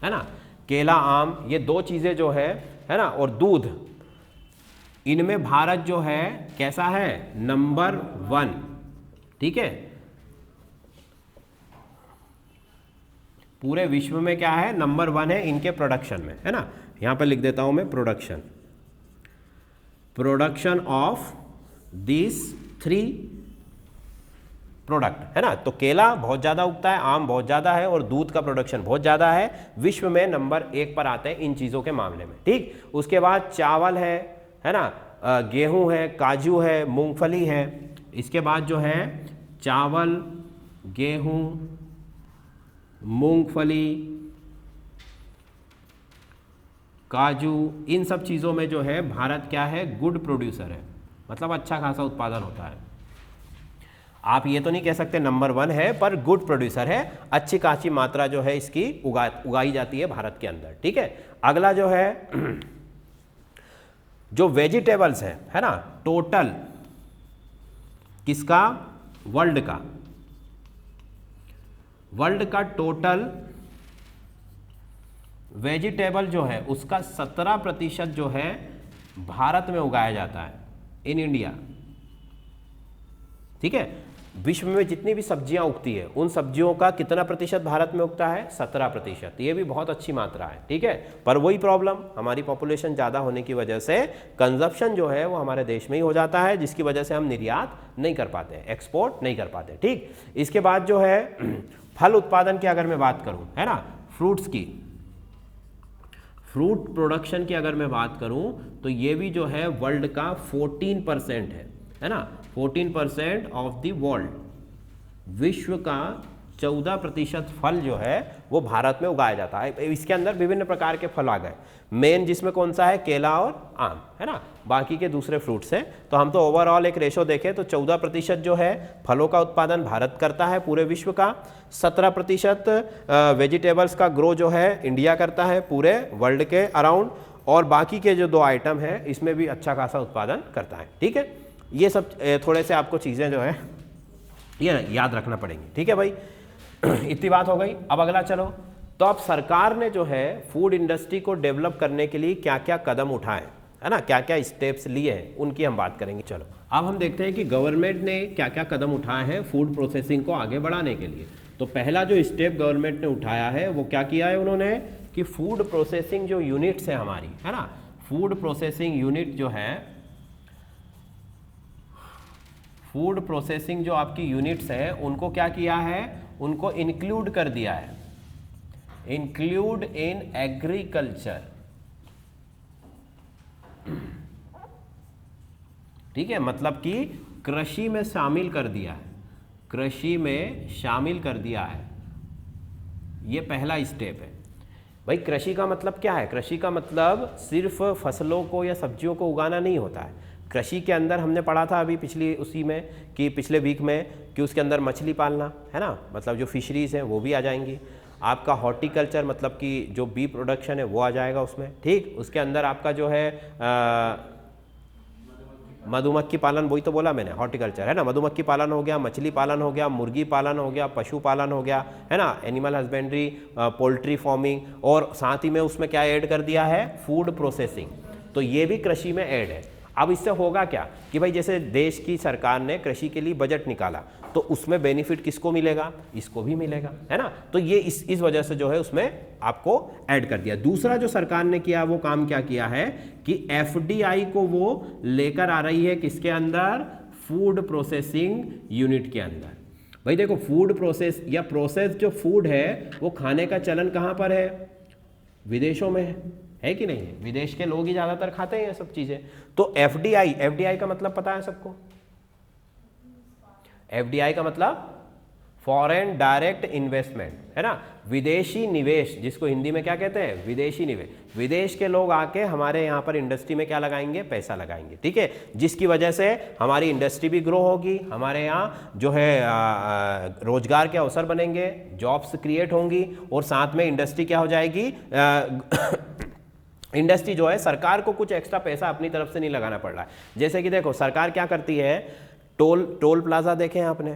ना, केला आम ये दो चीज़ें जो है ना, और दूध, इनमें भारत जो है कैसा है? नंबर 1, ठीक है। पूरे विश्व में क्या है? नंबर 1 है इनके प्रोडक्शन में, है ना। यहां पर लिख देता हूं मैं प्रोडक्शन ऑफ दिस 3 प्रोडक्ट, है ना। तो केला बहुत ज़्यादा उगता है, आम बहुत ज़्यादा है और दूध का प्रोडक्शन बहुत ज़्यादा है, विश्व में नंबर 1 पर आते हैं इन चीज़ों के मामले में, ठीक। उसके बाद चावल है ना, गेहूं है, काजू है, मूंगफली है। इसके बाद जो है चावल, गेहूं, मूंगफली, काजू, इन सब चीज़ों में जो है भारत क्या है, गुड प्रोड्यूसर है, मतलब अच्छा खासा उत्पादन होता है। आप ये तो नहीं कह सकते नंबर 1 है, पर गुड प्रोड्यूसर है, अच्छी खासी मात्रा जो है इसकी उगाई जाती है भारत के अंदर, ठीक है। अगला जो है जो वेजिटेबल्स है ना, टोटल किसका, वर्ल्ड का, वर्ल्ड का टोटल वेजिटेबल जो है उसका 17% जो है भारत में उगाया जाता है, इन इंडिया, ठीक है। विश्व में जितनी भी सब्जियां उगती है उन सब्जियों का कितना प्रतिशत भारत में उगता है, 17%। ये भी बहुत अच्छी मात्रा है, ठीक है। पर वही प्रॉब्लम, हमारी पॉपुलेशन ज़्यादा होने की वजह से कंजप्शन जो है वो हमारे देश में ही हो जाता है, जिसकी वजह से हम निर्यात नहीं कर पाते, एक्सपोर्ट नहीं कर पाते, ठीक। इसके बाद जो है फल उत्पादन की अगर मैं बात करूं, है ना, फ्रूट्स की, फ्रूट प्रोडक्शन की अगर मैं बात करूं तो ये भी जो है वर्ल्ड का 14% है ना, 14% ऑफ द वर्ल्ड, विश्व का 14% फल जो है वो भारत में उगाया जाता है। इसके अंदर विभिन्न प्रकार के फल आ गए, मेन जिसमें कौन सा है, केला और आम, है ना, बाकी के दूसरे फ्रूट्स हैं। तो हम तो ओवरऑल एक रेशो देखें तो 14% जो है फलों का उत्पादन भारत करता है पूरे विश्व का, 17% वेजिटेबल्स का ग्रो जो है इंडिया करता है पूरे वर्ल्ड के अराउंड, और बाकी के जो 2 आइटम है इसमें भी अच्छा खासा उत्पादन करता है, ठीक है। ये सब थोड़े से आपको चीज़ें जो है ये याद रखना पड़ेंगी, ठीक है भाई। इतनी बात हो गई। अब अगला चलो, तो अब सरकार ने जो है फूड इंडस्ट्री को डेवलप करने के लिए क्या क्या कदम उठाए, है ना, क्या क्या स्टेप्स लिए हैं, उनकी हम बात करेंगे। चलो अब हम देखते हैं कि गवर्नमेंट ने क्या क्या कदम उठाए हैं फूड प्रोसेसिंग को आगे बढ़ाने के लिए। तो पहला जो स्टेप गवर्नमेंट ने उठाया है वो क्या किया है उन्होंने, कि फूड प्रोसेसिंग जो यूनिट्स है हमारी, है ना, फूड प्रोसेसिंग यूनिट जो है, फूड प्रोसेसिंग जो आपकी यूनिट्स है उनको क्या किया है, उनको इंक्लूड कर दिया है, इंक्लूड इन एग्रीकल्चर, ठीक है, मतलब कि कृषि में शामिल कर दिया है, कृषि में शामिल कर दिया है। ये पहला स्टेप है भाई। कृषि का मतलब क्या है, कृषि का मतलब सिर्फ फसलों को या सब्जियों को उगाना नहीं होता है। कृषि के अंदर हमने पढ़ा था अभी पिछली उसी में कि पिछले वीक में कि उसके अंदर मछली पालना, है ना, मतलब जो फिशरीज़ हैं वो भी आ जाएंगी। आपका हॉर्टिकल्चर मतलब कि जो बी प्रोडक्शन है वो आ जाएगा उसमें, ठीक। उसके अंदर आपका जो है मधुमक्खी पालन, वही तो बोला मैंने, हॉर्टिकल्चर, है ना, मधुमक्खी पालन हो गया, मछली पालन हो गया, मुर्गी पालन हो गया, पशु पालन हो गया, है ना, एनिमल हस्बेंड्री, पोल्ट्री फार्मिंग, और साथ ही में उसमें क्या ऐड कर दिया है, फूड प्रोसेसिंग। तो ये भी कृषि में ऐड है। अब इससे होगा क्या कि भाई जैसे देश की सरकार ने कृषि के लिए बजट निकाला तो उसमें बेनिफिट किसको मिलेगा, इसको भी मिलेगा, है ना। तो ये इस वजह से जो है उसमें आपको ऐड कर दिया। दूसरा जो सरकार ने किया वो काम क्या किया है कि एफडीआई को वो लेकर आ रही है किसके अंदर, फूड प्रोसेसिंग यूनिट के अंदर। भाई देखो फूड प्रोसेस या प्रोसेस जो फूड है वो खाने का चलन कहाँ पर है, विदेशों में है कि नहीं है, विदेश के लोग ही ज़्यादातर खाते हैं ये सब चीज़ें। तो एफडीआई का मतलब पता है सबको, एफडीआई का मतलब फॉरेन डायरेक्ट इन्वेस्टमेंट, है ना, विदेशी निवेश, जिसको हिंदी में क्या कहते हैं, विदेशी निवेश। विदेश के लोग आके हमारे यहाँ पर इंडस्ट्री में क्या लगाएंगे, पैसा लगाएंगे, ठीक है, जिसकी वजह से हमारी इंडस्ट्री भी ग्रो होगी, हमारे यहाँ जो है रोजगार के अवसर बनेंगे, जॉब्स क्रिएट होंगी, और साथ में इंडस्ट्री क्या हो जाएगी, इंडस्ट्री जो है सरकार को कुछ एक्स्ट्रा पैसा अपनी तरफ से नहीं लगाना पड़ रहा है। जैसे कि देखो सरकार क्या करती है, टोल प्लाजा देखे हैं आपने,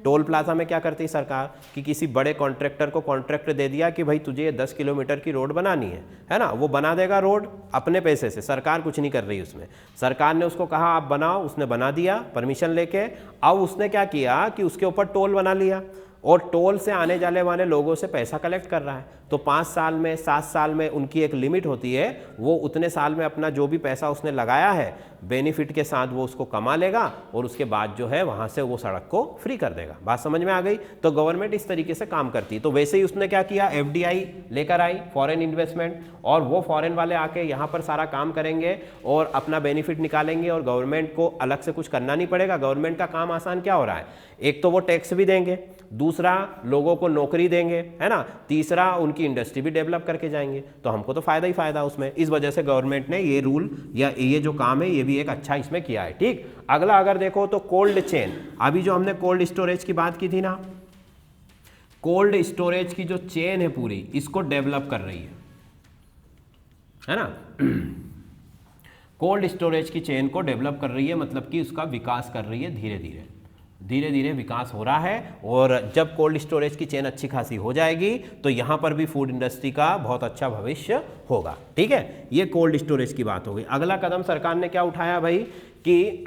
टोल प्लाजा में क्या करती है सरकार कि किसी बड़े कॉन्ट्रैक्टर को कॉन्ट्रैक्ट दे दिया कि भाई तुझे 10 किलोमीटर की रोड बनानी है ना, वो बना देगा रोड अपने पैसे से, सरकार कुछ नहीं कर रही उसमें। सरकार ने उसको कहा आप बनाओ, उसने बना दिया परमिशन लेके। अब उसने क्या किया कि उसके ऊपर टोल बना लिया और टोल से आने जाने वाले लोगों से पैसा कलेक्ट कर रहा है। तो 5 साल में 7 साल में उनकी एक लिमिट होती है, वो उतने साल में अपना जो भी पैसा उसने लगाया है बेनिफिट के साथ वो उसको कमा लेगा और उसके बाद जो है वहाँ से वो सड़क को फ्री कर देगा। बात समझ में आ गई? तो गवर्नमेंट इस तरीके से काम करती है। तो वैसे ही उसने क्या किया, FDI लेकर आई, फॉरेन इन्वेस्टमेंट, और वो फॉरेन वाले आके यहाँ पर सारा काम करेंगे और अपना बेनिफिट निकालेंगे और गवर्नमेंट को अलग से कुछ करना नहीं पड़ेगा। गवर्नमेंट का काम आसान क्या हो रहा है, एक तो वो टैक्स भी देंगे, दूसरा लोगों को नौकरी देंगे, है ना, तीसरा उनकी इंडस्ट्री भी डेवलप करके जाएंगे। तो हमको तो फायदा ही फायदा उसमें। इस वजह से गवर्नमेंट ने ये रूल या ये जो काम है ये भी एक अच्छा इसमें किया है। ठीक, अगला अगर देखो तो कोल्ड चेन। अभी जो हमने कोल्ड स्टोरेज की बात की थी ना, कोल्ड स्टोरेज की जो चेन है पूरी, इसको डेवलप कर रही है ना। कोल्ड स्टोरेज की चेन को डेवलप कर रही है, मतलब कि उसका विकास कर रही है, धीरे धीरे धीरे धीरे विकास हो रहा है। और जब कोल्ड स्टोरेज की चेन अच्छी खासी हो जाएगी तो यहाँ पर भी फूड इंडस्ट्री का बहुत अच्छा भविष्य होगा। ठीक है, ये कोल्ड स्टोरेज की बात हो गई। अगला कदम सरकार ने क्या उठाया भाई कि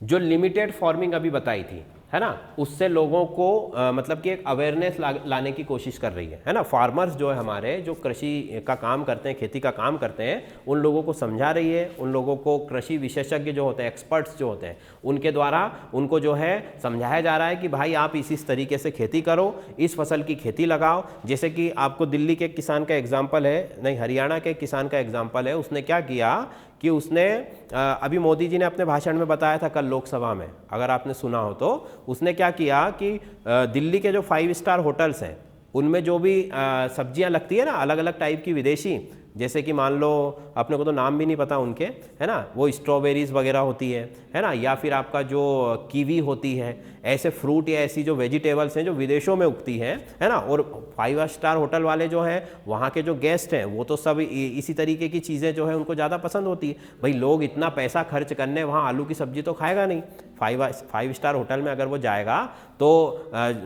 जो लिमिटेड फार्मिंग अभी बताई थी, है ना, उससे लोगों को मतलब कि एक अवेयरनेस लाने की कोशिश कर रही है ना। फार्मर्स जो है हमारे, जो कृषि का काम करते हैं, खेती का काम करते हैं, उन लोगों को समझा रही है। उन लोगों को कृषि विशेषज्ञ जो होते हैं, एक्सपर्ट्स जो होते हैं, उनके द्वारा उनको जो है समझाया जा रहा है कि भाई आप इस तरीके से खेती करो, इस फसल की खेती लगाओ। जैसे कि आपको दिल्ली के किसान का एग्जाम्पल है, नहीं हरियाणा के किसान का एग्जाम्पल है। उसने क्या किया कि उसने अभी मोदी जी ने अपने भाषण में बताया था कल लोकसभा में, अगर आपने सुना हो तो, उसने क्या किया कि दिल्ली के जो 5 स्टार होटल्स हैं उनमें जो भी सब्जियां लगती है ना, अलग अलग टाइप की विदेशी, जैसे कि मान लो अपने को तो नाम भी नहीं पता उनके, है ना, वो स्ट्रॉबेरीज वगैरह होती है ना, या फिर आपका जो कीवी होती है, ऐसे फ्रूट या ऐसी जो वेजिटेबल्स हैं जो विदेशों में उगती है ना। और 5 स्टार होटल वाले जो हैं, वहाँ के जो गेस्ट हैं, वो तो सब इसी तरीके की चीज़ें जो है उनको ज़्यादा पसंद होती है। भाई लोग इतना पैसा खर्च करने वहाँ आलू की सब्जी तो खाएगा नहीं। 5 स्टार होटल में अगर वो जाएगा तो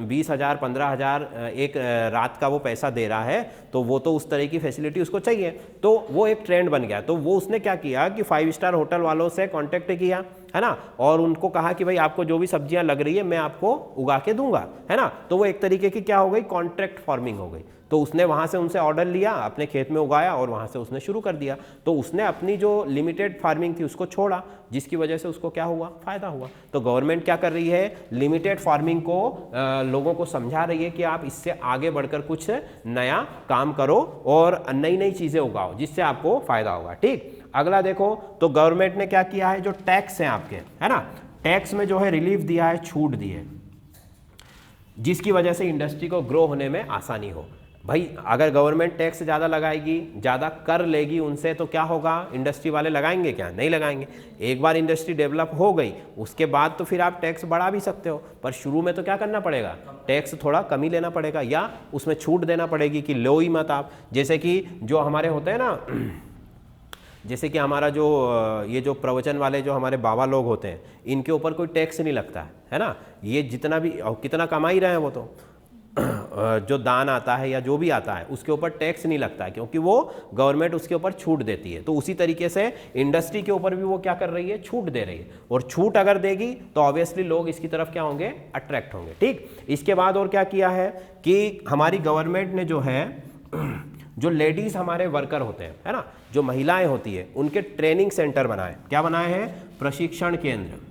20,000 15,000 एक रात का वो पैसा दे रहा है, तो वो तो उस तरह की फैसिलिटी उसको चाहिए। तो वो एक ट्रेंड बन गया। तो वो उसने क्या किया कि 5 स्टार होटल वालों से कांटेक्ट किया, है ना, और उनको कहा कि भाई आपको जो भी सब्जियां लग रही है मैं आपको उगा के दूंगा, है ना। तो वो एक तरीके की क्या हो गई, कॉन्ट्रैक्ट फार्मिंग हो गई। तो उसने वहाँ से उनसे ऑर्डर लिया, अपने खेत में उगाया और वहाँ से उसने शुरू कर दिया। तो उसने अपनी जो लिमिटेड फार्मिंग थी उसको छोड़ा, जिसकी वजह से उसको क्या हुआ, फायदा हुआ। तो गवर्नमेंट क्या कर रही है, लिमिटेड फार्मिंग को लोगों को समझा रही है कि आप इससे आगे बढ़कर कुछ नया काम करो और नई नई चीज़ें उगाओ, जिससे आपको फायदा होगा। ठीक, अगला देखो तो गवर्नमेंट ने क्या किया है, जो टैक्स हैं आपके, है ना, टैक्स में जो है रिलीफ दिया है, छूट दी है, जिसकी वजह से इंडस्ट्री को ग्रो होने में आसानी हो। भाई अगर गवर्नमेंट टैक्स ज़्यादा लगाएगी, ज़्यादा कर लेगी उनसे, तो क्या होगा, इंडस्ट्री वाले लगाएंगे क्या, नहीं लगाएंगे। एक बार इंडस्ट्री डेवलप हो गई उसके बाद तो फिर आप टैक्स बढ़ा भी सकते हो, पर शुरू में तो क्या करना पड़ेगा, टैक्स थोड़ा कम ही लेना पड़ेगा या उसमें छूट देना पड़ेगी कि लो ही मत आप। जैसे कि जो हमारे होते हैं ना, जैसे कि हमारा जो ये जो प्रवचन वाले जो हमारे बाबा लोग होते हैं, इनके ऊपर कोई टैक्स नहीं लगता है ना। ये जितना भी कितना कमा ही रहे हैं वो तो जो दान आता है या जो भी आता है उसके ऊपर टैक्स नहीं लगता है, क्योंकि वो गवर्नमेंट उसके ऊपर छूट देती है। तो उसी तरीके से इंडस्ट्री के ऊपर भी वो क्या कर रही है, छूट दे रही है। और छूट अगर देगी तो ऑब्वियसली लोग इसकी तरफ क्या होंगे, अट्रैक्ट होंगे। ठीक, इसके बाद और क्या किया है कि हमारी गवर्नमेंट ने जो है जो लेडीज हमारे वर्कर होते हैं, है ना, जो महिलाएं होती है, उनके ट्रेनिंग सेंटर बनाए। क्या बनाए हैं, प्रशिक्षण केंद्र।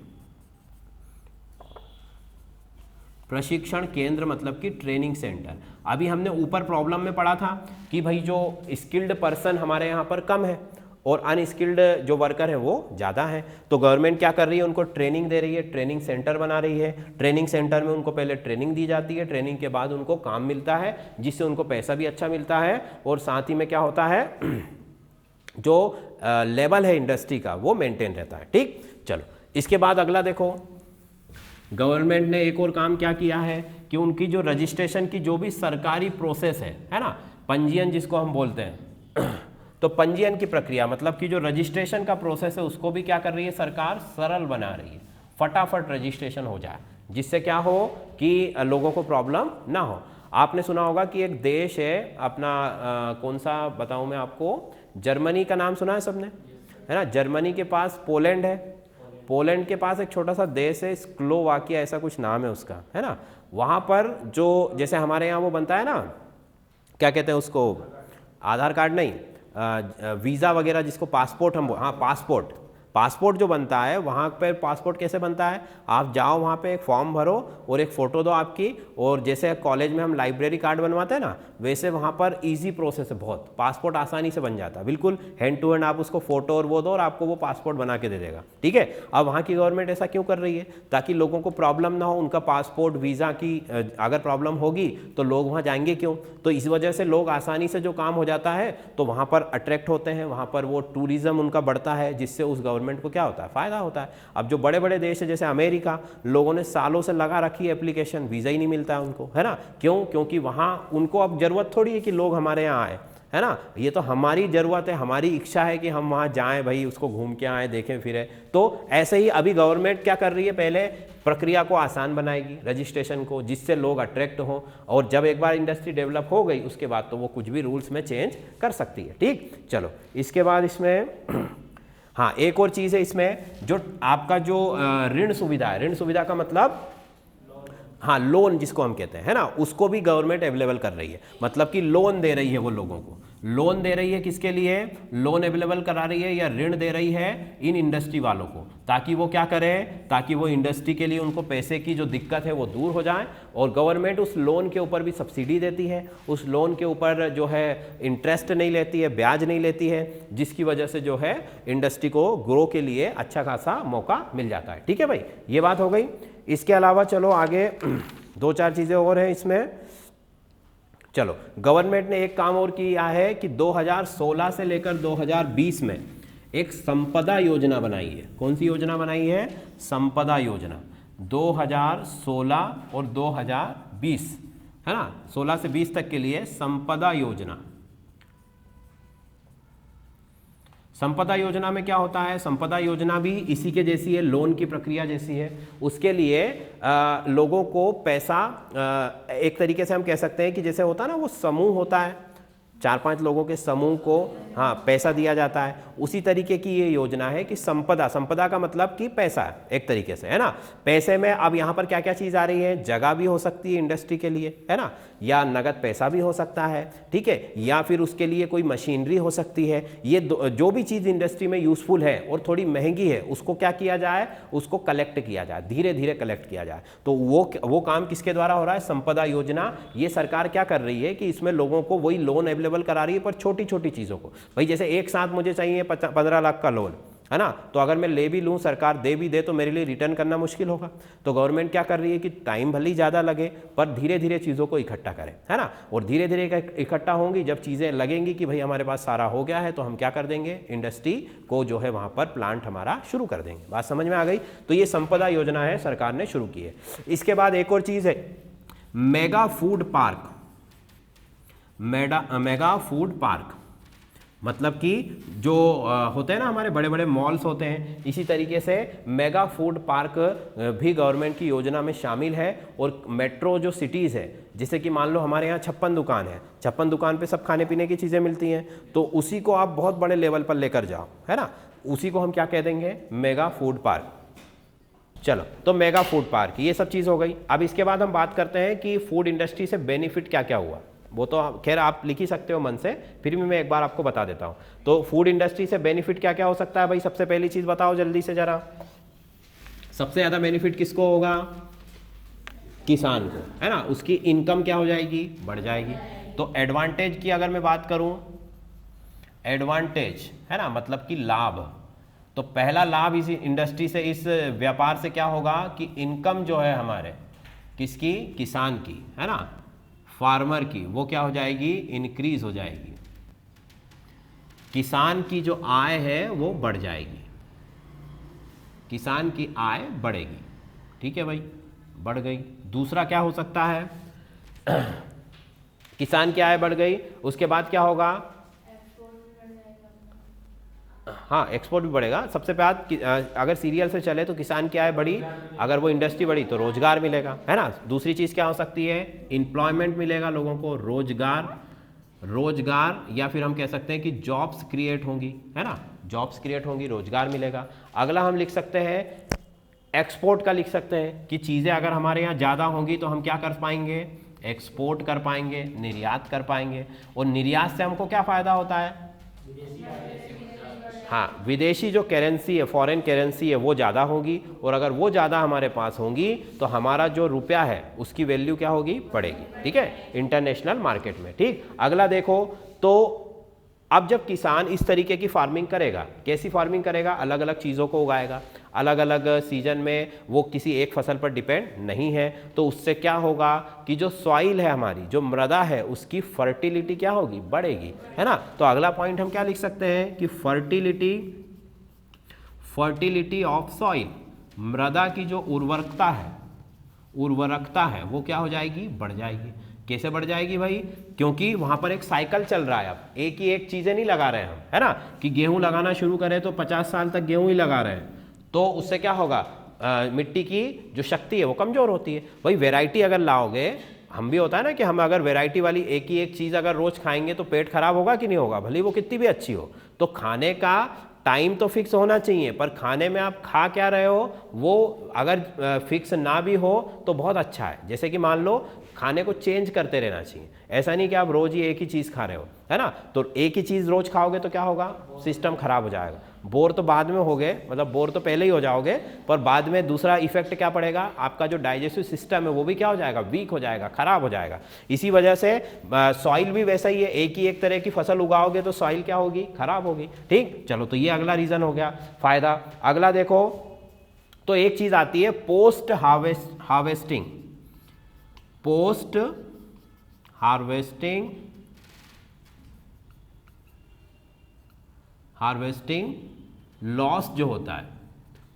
प्रशिक्षण केंद्र मतलब कि ट्रेनिंग सेंटर। अभी हमने ऊपर प्रॉब्लम में पढ़ा था कि भाई जो स्किल्ड पर्सन हमारे यहाँ पर कम है और अनस्किल्ड जो वर्कर है वो ज़्यादा है। तो गवर्नमेंट क्या कर रही है, उनको ट्रेनिंग दे रही है, ट्रेनिंग सेंटर बना रही है। ट्रेनिंग सेंटर में उनको पहले ट्रेनिंग दी जाती है, ट्रेनिंग के बाद उनको काम मिलता है, जिससे उनको पैसा भी अच्छा मिलता है और साथ ही में क्या होता है, जो लेवल है इंडस्ट्री का वो मेंटेन रहता है। ठीक, चलो इसके बाद अगला देखो, गवर्नमेंट ने एक और काम क्या किया है कि उनकी जो रजिस्ट्रेशन की जो भी सरकारी प्रोसेस है ना, पंजीयन जिसको हम बोलते हैं, तो पंजीयन की प्रक्रिया मतलब कि जो रजिस्ट्रेशन का प्रोसेस है उसको भी क्या कर रही है सरकार, सरल बना रही है। फटाफट रजिस्ट्रेशन हो जाए, जिससे क्या हो कि लोगों को प्रॉब्लम ना हो। आपने सुना होगा कि एक देश है अपना कौन सा बताऊं मैं आपको, जर्मनी का नाम सुना है सबने, है ना। जर्मनी के पास पोलैंड है, पोलैंड के पास एक छोटा सा देश है स्लोवाकिया, ऐसा कुछ नाम है उसका, है ना। वहाँ पर जो जैसे हमारे यहाँ वो बनता है ना, क्या कहते हैं उसको, आधार कार्ड नहीं, वीज़ा वगैरह जिसको पासपोर्ट हम, हाँ पासपोर्ट जो बनता है वहाँ पर, पासपोर्ट कैसे बनता है, आप जाओ वहाँ पे एक फॉर्म भरो और एक फ़ोटो दो आपकी, और जैसे कॉलेज में हम लाइब्रेरी कार्ड बनवाते हैं ना, वैसे वहाँ पर इजी प्रोसेस है बहुत, पासपोर्ट आसानी से बन जाता है, बिल्कुल हैंड टू हैंड आप उसको फ़ोटो और वो दो और आपको वो पासपोर्ट बना के दे देगा। ठीक है, अब वहाँ की गवर्नमेंट ऐसा क्यों कर रही है, ताकि लोगों को प्रॉब्लम ना हो, उनका पासपोर्ट वीज़ा की अगर प्रॉब्लम होगी तो लोग वहाँ जाएंगे क्यों, तो इस वजह से लोग आसानी से जो काम हो जाता है तो वहाँ पर अट्रैक्ट होते हैं, वहाँ पर वो टूरिज़्म उनका बढ़ता है, जिससे उस गवर्नमेंट को क्या होता है, फायदा होता है। अब जो बड़े बड़े देश है जैसे अमेरिका, लोगों ने सालों से लगा रखी है एप्लीकेशन, वीज़ा ही नहीं मिलता है उनको, है ना, क्यों, क्योंकि वहाँ उनको अब ज़रूरत थोड़ी है कि लोग हमारे यहाँ आए, है ना, ये तो हमारी ज़रूरत है, हमारी इच्छा है कि हम वहाँ जाएं भाई, उसको घूम के आएँ, देखें फिरें। तो ऐसे ही अभी गवर्नमेंट क्या कर रही है, पहले प्रक्रिया को आसान बनाएगी रजिस्ट्रेशन को, जिससे लोग अट्रैक्ट हों, और जब एक बार इंडस्ट्री डेवलप हो गई उसके बाद तो वो कुछ भी रूल्स में चेंज कर सकती है। ठीक, चलो इसके बाद इसमें हाँ एक और चीज़ है इसमें, जो आपका जो ऋण सुविधा है, ऋण सुविधा का मतलब हाँ लोन जिसको हम कहते हैं, है ना, उसको भी गवर्नमेंट अवेलेबल कर रही है, मतलब कि लोन दे रही है, वो लोगों को लोन दे रही है, किसके लिए, लोन अवेलेबल करा रही है या ऋण दे रही है इन इंडस्ट्री वालों को, ताकि वो क्या करें, ताकि वो इंडस्ट्री के लिए उनको पैसे की जो दिक्कत है वो दूर हो जाए, और गवर्नमेंट उस लोन के ऊपर भी सब्सिडी देती है, उस लोन के ऊपर जो है इंटरेस्ट नहीं लेती है, ब्याज नहीं लेती है, जिसकी वजह से जो है इंडस्ट्री को ग्रो के लिए अच्छा खासा मौका मिल जाता है। ठीक है भाई, ये बात हो गई। इसके अलावा चलो आगे दो चार चीज़ें और हैं इसमें। चलो गवर्नमेंट ने एक काम और किया है कि 2016 से लेकर 2020 में एक संपदा योजना बनाई है। कौन सी योजना बनाई है, संपदा योजना, 2016 और 2020, है ना, 16 से 20 तक के लिए संपदा योजना। संपदा योजना में क्या होता है, संपदा योजना भी इसी के जैसी है, लोन की प्रक्रिया जैसी है। उसके लिए लोगों को पैसा एक तरीके से हम कह सकते हैं कि जैसे होता है ना, वो समूह होता है, 4-5 लोगों के समूह को हाँ पैसा दिया जाता है, उसी तरीके की ये योजना है कि संपदा, संपदा का मतलब कि पैसा एक तरीके से, है ना। पैसे में अब यहाँ पर क्या क्या चीज़ आ रही है, जगह भी हो सकती है इंडस्ट्री के लिए, है ना, या नगद पैसा भी हो सकता है, ठीक है, या फिर उसके लिए कोई मशीनरी हो सकती है। ये जो भी चीज़ इंडस्ट्री में यूज़फुल है और थोड़ी महंगी है, उसको क्या किया जाए, उसको कलेक्ट किया जाए, धीरे धीरे कलेक्ट किया जाए। तो वो काम किसके द्वारा हो रहा है, संपदा योजना। ये सरकार क्या कर रही है कि इसमें लोगों को वही लोन अवेलेबल करा रही है, पर छोटी छोटी चीज़ों को। भाई जैसे एक साथ मुझे चाहिए 15 लाख का लोन, है ना, तो अगर मैं ले भी लूँ, सरकार दे भी दे, तो मेरे लिए रिटर्न करना मुश्किल होगा। तो गवर्नमेंट क्या कर रही है कि टाइम भले ही ज़्यादा लगे, पर धीरे धीरे चीज़ों को इकट्ठा करें, है ना, और धीरे धीरे इकट्ठा होंगी। जब चीज़ें लगेंगी कि भाई हमारे पास सारा हो गया है, तो हम क्या कर देंगे, इंडस्ट्री को जो है वहाँ पर प्लांट हमारा शुरू कर देंगे। बात समझ में आ गई। तो ये संपदा योजना है, सरकार ने शुरू की है। इसके बाद एक और चीज़ है, mega food park. Mega food park मतलब कि जो होते हैं ना हमारे बड़े बड़े मॉल्स होते हैं, इसी तरीके से मेगा फूड पार्क भी गवर्नमेंट की योजना में शामिल है। और मेट्रो जो सिटीज़ है, जैसे कि मान लो हमारे यहाँ 56 दुकान है, 56 दुकान पे सब खाने पीने की चीज़ें मिलती हैं, तो उसी को आप बहुत बड़े लेवल पर लेकर जाओ, है ना, उसी को हम क्या कह देंगे, मेगा फूड पार्क। चलो, तो मेगा फूड पार्क ये सब चीज़ हो गई। अब इसके बाद हम बात करते हैं कि फूड इंडस्ट्री से बेनिफिट क्या क्या हुआ। वो तो खैर आप लिख ही सकते हो मन से, फिर भी मैं एक बार आपको बता देता हूँ। तो फूड इंडस्ट्री से बेनिफिट क्या क्या हो सकता है भाई, सबसे पहली चीज़ बताओ जल्दी से ज़रा। सबसे ज़्यादा बेनिफिट किसको होगा, किसान को, है ना, उसकी इनकम क्या हो जाएगी, बढ़ जाएगी। तो एडवांटेज की अगर मैं बात करूँ, एडवांटेज है ना, मतलब कि लाभ। तो पहला लाभ इस इंडस्ट्री से, इस व्यापार से क्या होगा कि इनकम जो है हमारे किसकी, किसान की, है ना, फार्मर की, वो क्या हो जाएगी, इंक्रीज हो जाएगी। किसान की जो आय है वो बढ़ जाएगी, किसान की आय बढ़ेगी। ठीक है भाई, बढ़ गई। दूसरा क्या हो सकता है, किसान की आय बढ़ गई, उसके बाद क्या होगा, हाँ एक्सपोर्ट भी बढ़ेगा। सबसे बाद अगर सीरियल से चले तो किसान की आय बढ़ी, अगर वो इंडस्ट्री बढ़ी तो रोजगार मिलेगा, है ना। दूसरी चीज़ क्या हो सकती है, एम्प्लॉयमेंट मिलेगा लोगों को, रोजगार या फिर हम कह सकते हैं कि जॉब्स क्रिएट होंगी, है ना, जॉब्स क्रिएट होंगी, रोजगार मिलेगा। अगला हम लिख सकते हैं एक्सपोर्ट का, लिख सकते हैं कि चीज़ें अगर हमारे यहाँ ज़्यादा होंगी तो हम क्या कर पाएंगे, एक्सपोर्ट कर पाएंगे, निर्यात कर पाएंगे। और निर्यात से हमको क्या फ़ायदा होता है, हाँ, विदेशी जो करेंसी है, फॉरेन करेंसी है, वो ज़्यादा होगी, और अगर वो ज़्यादा हमारे पास होंगी तो हमारा जो रुपया है उसकी वैल्यू क्या होगी, बढ़ेगी। ठीक है, इंटरनेशनल मार्केट में। ठीक, अगला देखो, तो अब जब किसान इस तरीके की फार्मिंग करेगा, कैसी फार्मिंग करेगा, अलग अलग चीज़ों को उगाएगा, अलग अलग सीजन में, वो किसी एक फसल पर डिपेंड नहीं है, तो उससे क्या होगा कि जो सॉइल है हमारी, जो मृदा है, उसकी फर्टिलिटी क्या होगी, बढ़ेगी, है ना। तो अगला पॉइंट हम क्या लिख सकते हैं कि फर्टिलिटी ऑफ सॉइल, मृदा की जो उर्वरकता है वो क्या हो जाएगी, बढ़ जाएगी। कैसे बढ़ जाएगी भाई, क्योंकि वहां पर एक साइकिल चल रहा है, अब एक ही एक चीजें नहीं लगा रहे हैं हम, है ना, कि गेहूं लगाना शुरू करें तो 50 साल तक गेहूं ही लगा रहे हैं, तो उससे क्या होगा, मिट्टी की जो शक्ति है वो कमजोर होती है। भाई वैरायटी अगर लाओगे, हम भी होता है ना कि हम अगर वैरायटी वाली एक ही एक चीज़ अगर रोज खाएंगे तो पेट खराब होगा कि नहीं होगा, भले वो कितनी भी अच्छी हो। तो खाने का टाइम तो फिक्स होना चाहिए, पर खाने में आप खा क्या रहे हो वो अगर फिक्स ना भी हो तो बहुत अच्छा है। जैसे कि मान लो खाने को चेंज करते रहना चाहिए, ऐसा नहीं कि आप रोज ही एक ही चीज़ खा रहे हो, है ना। तो एक ही चीज़ रोज खाओगे तो क्या होगा, सिस्टम खराब हो जाएगा। बोर तो बाद में हो गए, मतलब बोर तो पहले ही हो जाओगे, पर बाद में दूसरा इफेक्ट क्या पड़ेगा, आपका जो डाइजेस्टिव सिस्टम है वो भी क्या हो जाएगा, वीक हो जाएगा, खराब हो जाएगा। इसी वजह से सॉइल भी वैसा ही है, एक ही एक तरह की फसल उगाओगे तो सॉइल क्या होगी, खराब होगी। ठीक, चलो, तो ये अगला रीजन हो गया, फायदा। अगला देखो, तो एक चीज आती है पोस्ट हार्वेस्टिंग लॉस जो होता है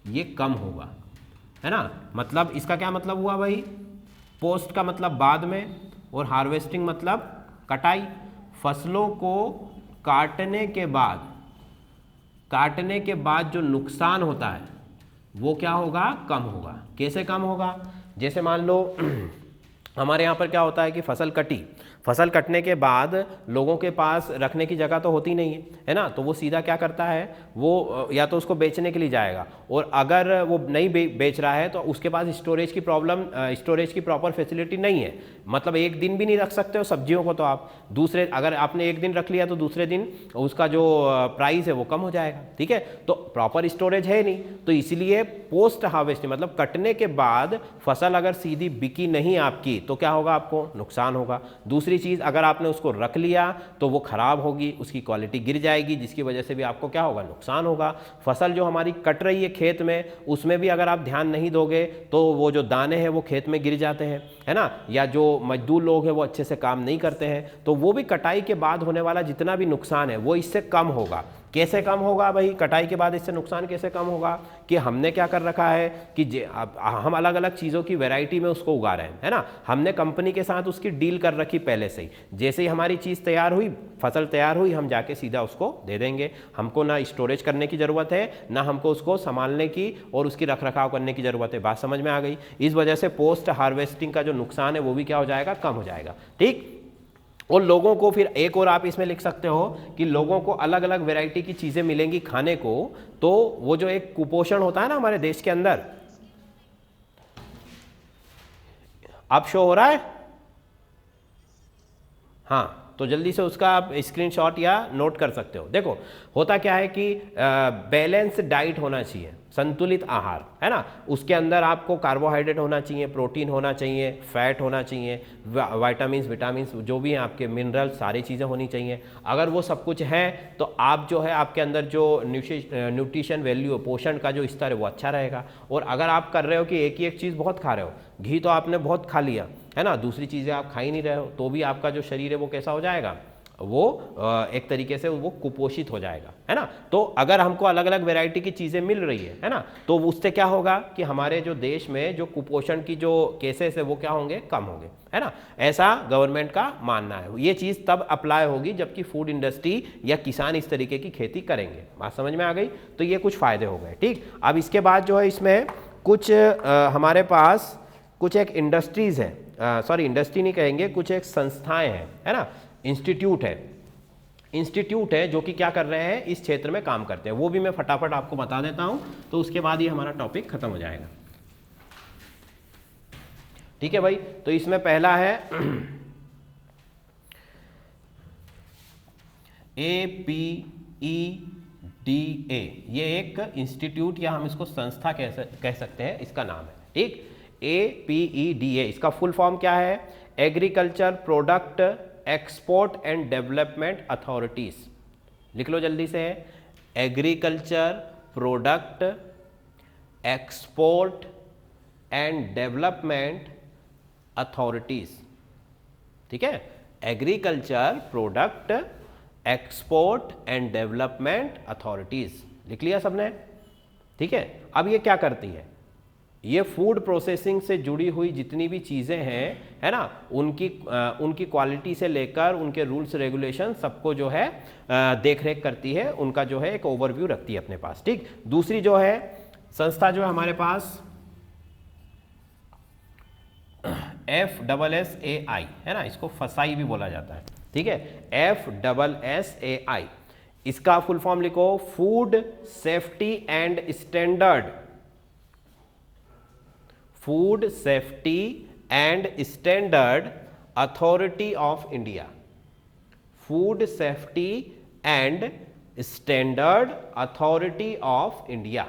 ये कम होगा, है ना। मतलब इसका क्या मतलब हुआ भाई, पोस्ट का मतलब बाद में, और हार्वेस्टिंग मतलब कटाई। फसलों को काटने के बाद जो नुकसान होता है वो क्या होगा, कम होगा। कैसे कम होगा, जैसे मान लो हमारे यहाँ पर क्या होता है कि फसल कटने के बाद लोगों के पास रखने की जगह तो होती नहीं है ना, तो वो सीधा क्या करता है, वो या तो उसको बेचने के लिए जाएगा, और अगर वो नहीं बेच रहा है तो उसके पास स्टोरेज की प्रॉपर फैसिलिटी नहीं है। मतलब एक दिन भी नहीं रख सकते हो सब्जियों को, तो आप दूसरे, अगर आपने एक दिन रख लिया तो दूसरे दिन उसका जो प्राइस है वो कम हो जाएगा। ठीक है, तो प्रॉपर स्टोरेज है नहीं, तो इसलिए पोस्ट हार्वेस्टिंग मतलब कटने के बाद फसल अगर सीधी बिकी नहीं आपकी तो क्या होगा, आपको नुकसान होगा। दूसरी चीज़, अगर आपने उसको रख लिया तो वो खराब होगी, उसकी क्वालिटी गिर जाएगी, जिसकी वजह से भी आपको क्या होगा, नुकसान होगा। फसल जो हमारी कट रही है खेत में, उसमें भी अगर आप ध्यान नहीं दोगे तो वो जो दाने हैं वो खेत में गिर जाते हैं, है ना, या जो मजदूर लोग हैं वो अच्छे से काम नहीं करते हैं, तो वो भी कटाई के बाद होने वाला जितना भी नुकसान है वो इससे कम होगा। कैसे कम होगा भाई, कटाई के बाद इससे नुकसान कैसे कम होगा, कि हमने क्या कर रखा है कि हम अलग अलग चीज़ों की वैरायटी में उसको उगा रहे हैं, है ना। हमने कंपनी के साथ उसकी डील कर रखी पहले से ही, जैसे ही हमारी चीज़ तैयार हुई, फसल तैयार हुई, हम जाके सीधा उसको दे देंगे। हमको ना स्टोरेज करने की ज़रूरत है, ना हमको उसको संभालने की और उसकी रख रखाव करने की ज़रूरत है। बात समझ में आ गई। इस वजह से पोस्ट हार्वेस्टिंग का जो नुकसान है वो भी क्या हो जाएगा, कम हो जाएगा। ठीक, और लोगों को फिर एक और आप इसमें लिख सकते हो कि लोगों को अलग अलग वैरायटी की चीज़ें मिलेंगी खाने को, तो वो जो एक कुपोषण होता है ना हमारे देश के अंदर, अब शो हो रहा है, हाँ, तो जल्दी से उसका आप स्क्रीनशॉट या नोट कर सकते हो। देखो होता क्या है कि बैलेंस डाइट होना चाहिए, संतुलित आहार, है ना। उसके अंदर आपको कार्बोहाइड्रेट होना चाहिए, प्रोटीन होना चाहिए, फैट होना चाहिए, विटामिन जो भी हैं आपके, मिनरल, सारी चीज़ें होनी चाहिए। अगर वो सब कुछ है तो आप जो है आपके अंदर जो न्यूट्रिशन वैल्यू, पोषण का जो स्तर है वो अच्छा रहेगा। और अगर आप कर रहे हो कि एक ही एक चीज़ बहुत खा रहे हो, घी तो आपने बहुत खा लिया, है ना, दूसरी चीज़ें आप खा ही नहीं रहे हो, तो भी आपका जो शरीर है वो कैसा हो जाएगा, वो एक तरीके से वो कुपोषित हो जाएगा, है ना। तो अगर हमको अलग अलग वैरायटी की चीज़ें मिल रही है ना, तो उससे क्या होगा कि हमारे जो देश में जो कुपोषण की जो केसेस है वो क्या होंगे, कम होंगे, है ना। ऐसा गवर्नमेंट का मानना है। ये चीज़ तब अप्लाई होगी जबकि फूड इंडस्ट्री या किसान इस तरीके की खेती करेंगे। बात समझ में आ गई। तो ये कुछ फ़ायदे हो गए। ठीक, अब इसके बाद जो है इसमें कुछ हमारे पास कुछ एक इंडस्ट्रीज़ है, सॉरी इंडस्ट्री नहीं कहेंगे, कुछ एक संस्थाएं हैं, है ना, इंस्टीट्यूट है जो कि क्या कर रहे हैं, इस क्षेत्र में काम करते हैं। वो भी मैं फटाफट आपको बता देता हूं, तो उसके बाद ये हमारा टॉपिक खत्म हो जाएगा। ठीक है भाई, तो इसमें पहला है API ये एक इंस्टीट्यूट या हम इसको संस्था कह सकते हैं, इसका नाम है, ठीक। APEDA इसका फुल फॉर्म क्या है? Agriculture product export and development authorities. लिख लो जल्दी से, agriculture product export and development authorities, ठीक है। Agriculture product export and development authorities, लिख लिया सबने, ठीक है। अब ये क्या करती है? ये फूड प्रोसेसिंग से जुड़ी हुई जितनी भी चीज़ें हैं, है ना, उनकी क्वालिटी से लेकर उनके रूल्स रेगुलेशन सबको जो है देख रेख करती है, उनका जो है एक ओवरव्यू रखती है अपने पास, ठीक। दूसरी जो है संस्था जो है हमारे पास FSSAI है ना, इसको फसाई भी बोला जाता है, ठीक है। FSSAI इसका फुल फॉर्म लिखो, food safety and standard, food safety and standard authority of India, food safety and standard authority of India,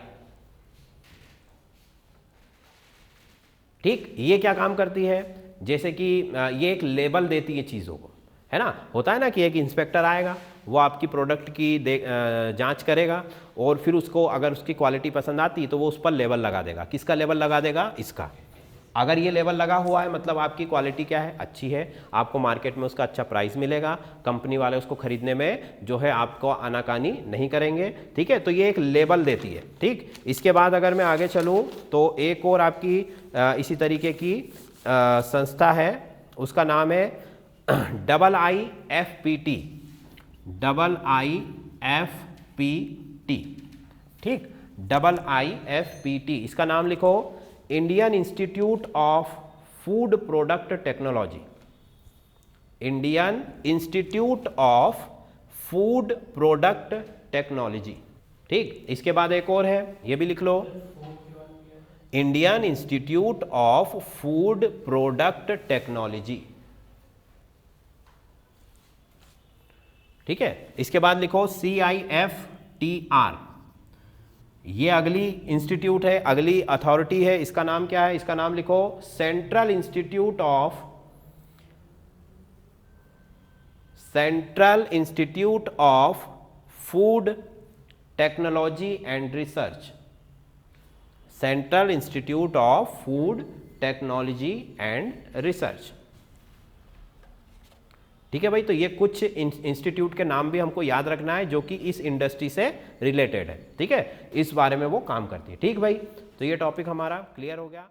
ठीक। ये क्या काम करती है? जैसे कि ये एक लेबल देती है चीज़ों को, है ना। होता है ना कि एक इंस्पेक्टर आएगा, वो आपकी प्रोडक्ट की जांच करेगा और फिर उसको अगर उसकी क्वालिटी पसंद आती तो वो उस पर लेबल लगा देगा। किसका लेबल लगा देगा? इसका। अगर ये लेबल लगा हुआ है मतलब आपकी क्वालिटी क्या है? अच्छी है, आपको मार्केट में उसका अच्छा प्राइस मिलेगा, कंपनी वाले उसको खरीदने में जो है आपको आनाकानी नहीं करेंगे, ठीक है। तो ये एक लेबल देती है, ठीक। इसके बाद अगर मैं आगे चलूँ तो एक और आपकी इसी तरीके की संस्था है, उसका नाम है IIFPT, IIFPT, ठीक। IIFPT इसका नाम लिखो, Indian Institute of Food Product Technology, Indian Institute of Food Product Technology, ठीक। इसके बाद एक और है, ये भी लिख लो, Indian Institute of Food Product Technology, ठीक है। इसके बाद लिखो CIFTR, ये अगली इंस्टीट्यूट है, अगली अथॉरिटी है, इसका नाम क्या है? इसका नाम लिखो, central institute of food technology and research, central institute of food technology and research, ठीक है भाई। तो ये कुछ इंस्टीट्यूट के नाम भी हमको याद रखना है जो कि इस इंडस्ट्री से रिलेटेड है, ठीक है, इस बारे में वो काम करती है, ठीक भाई। तो ये टॉपिक हमारा क्लियर हो गया।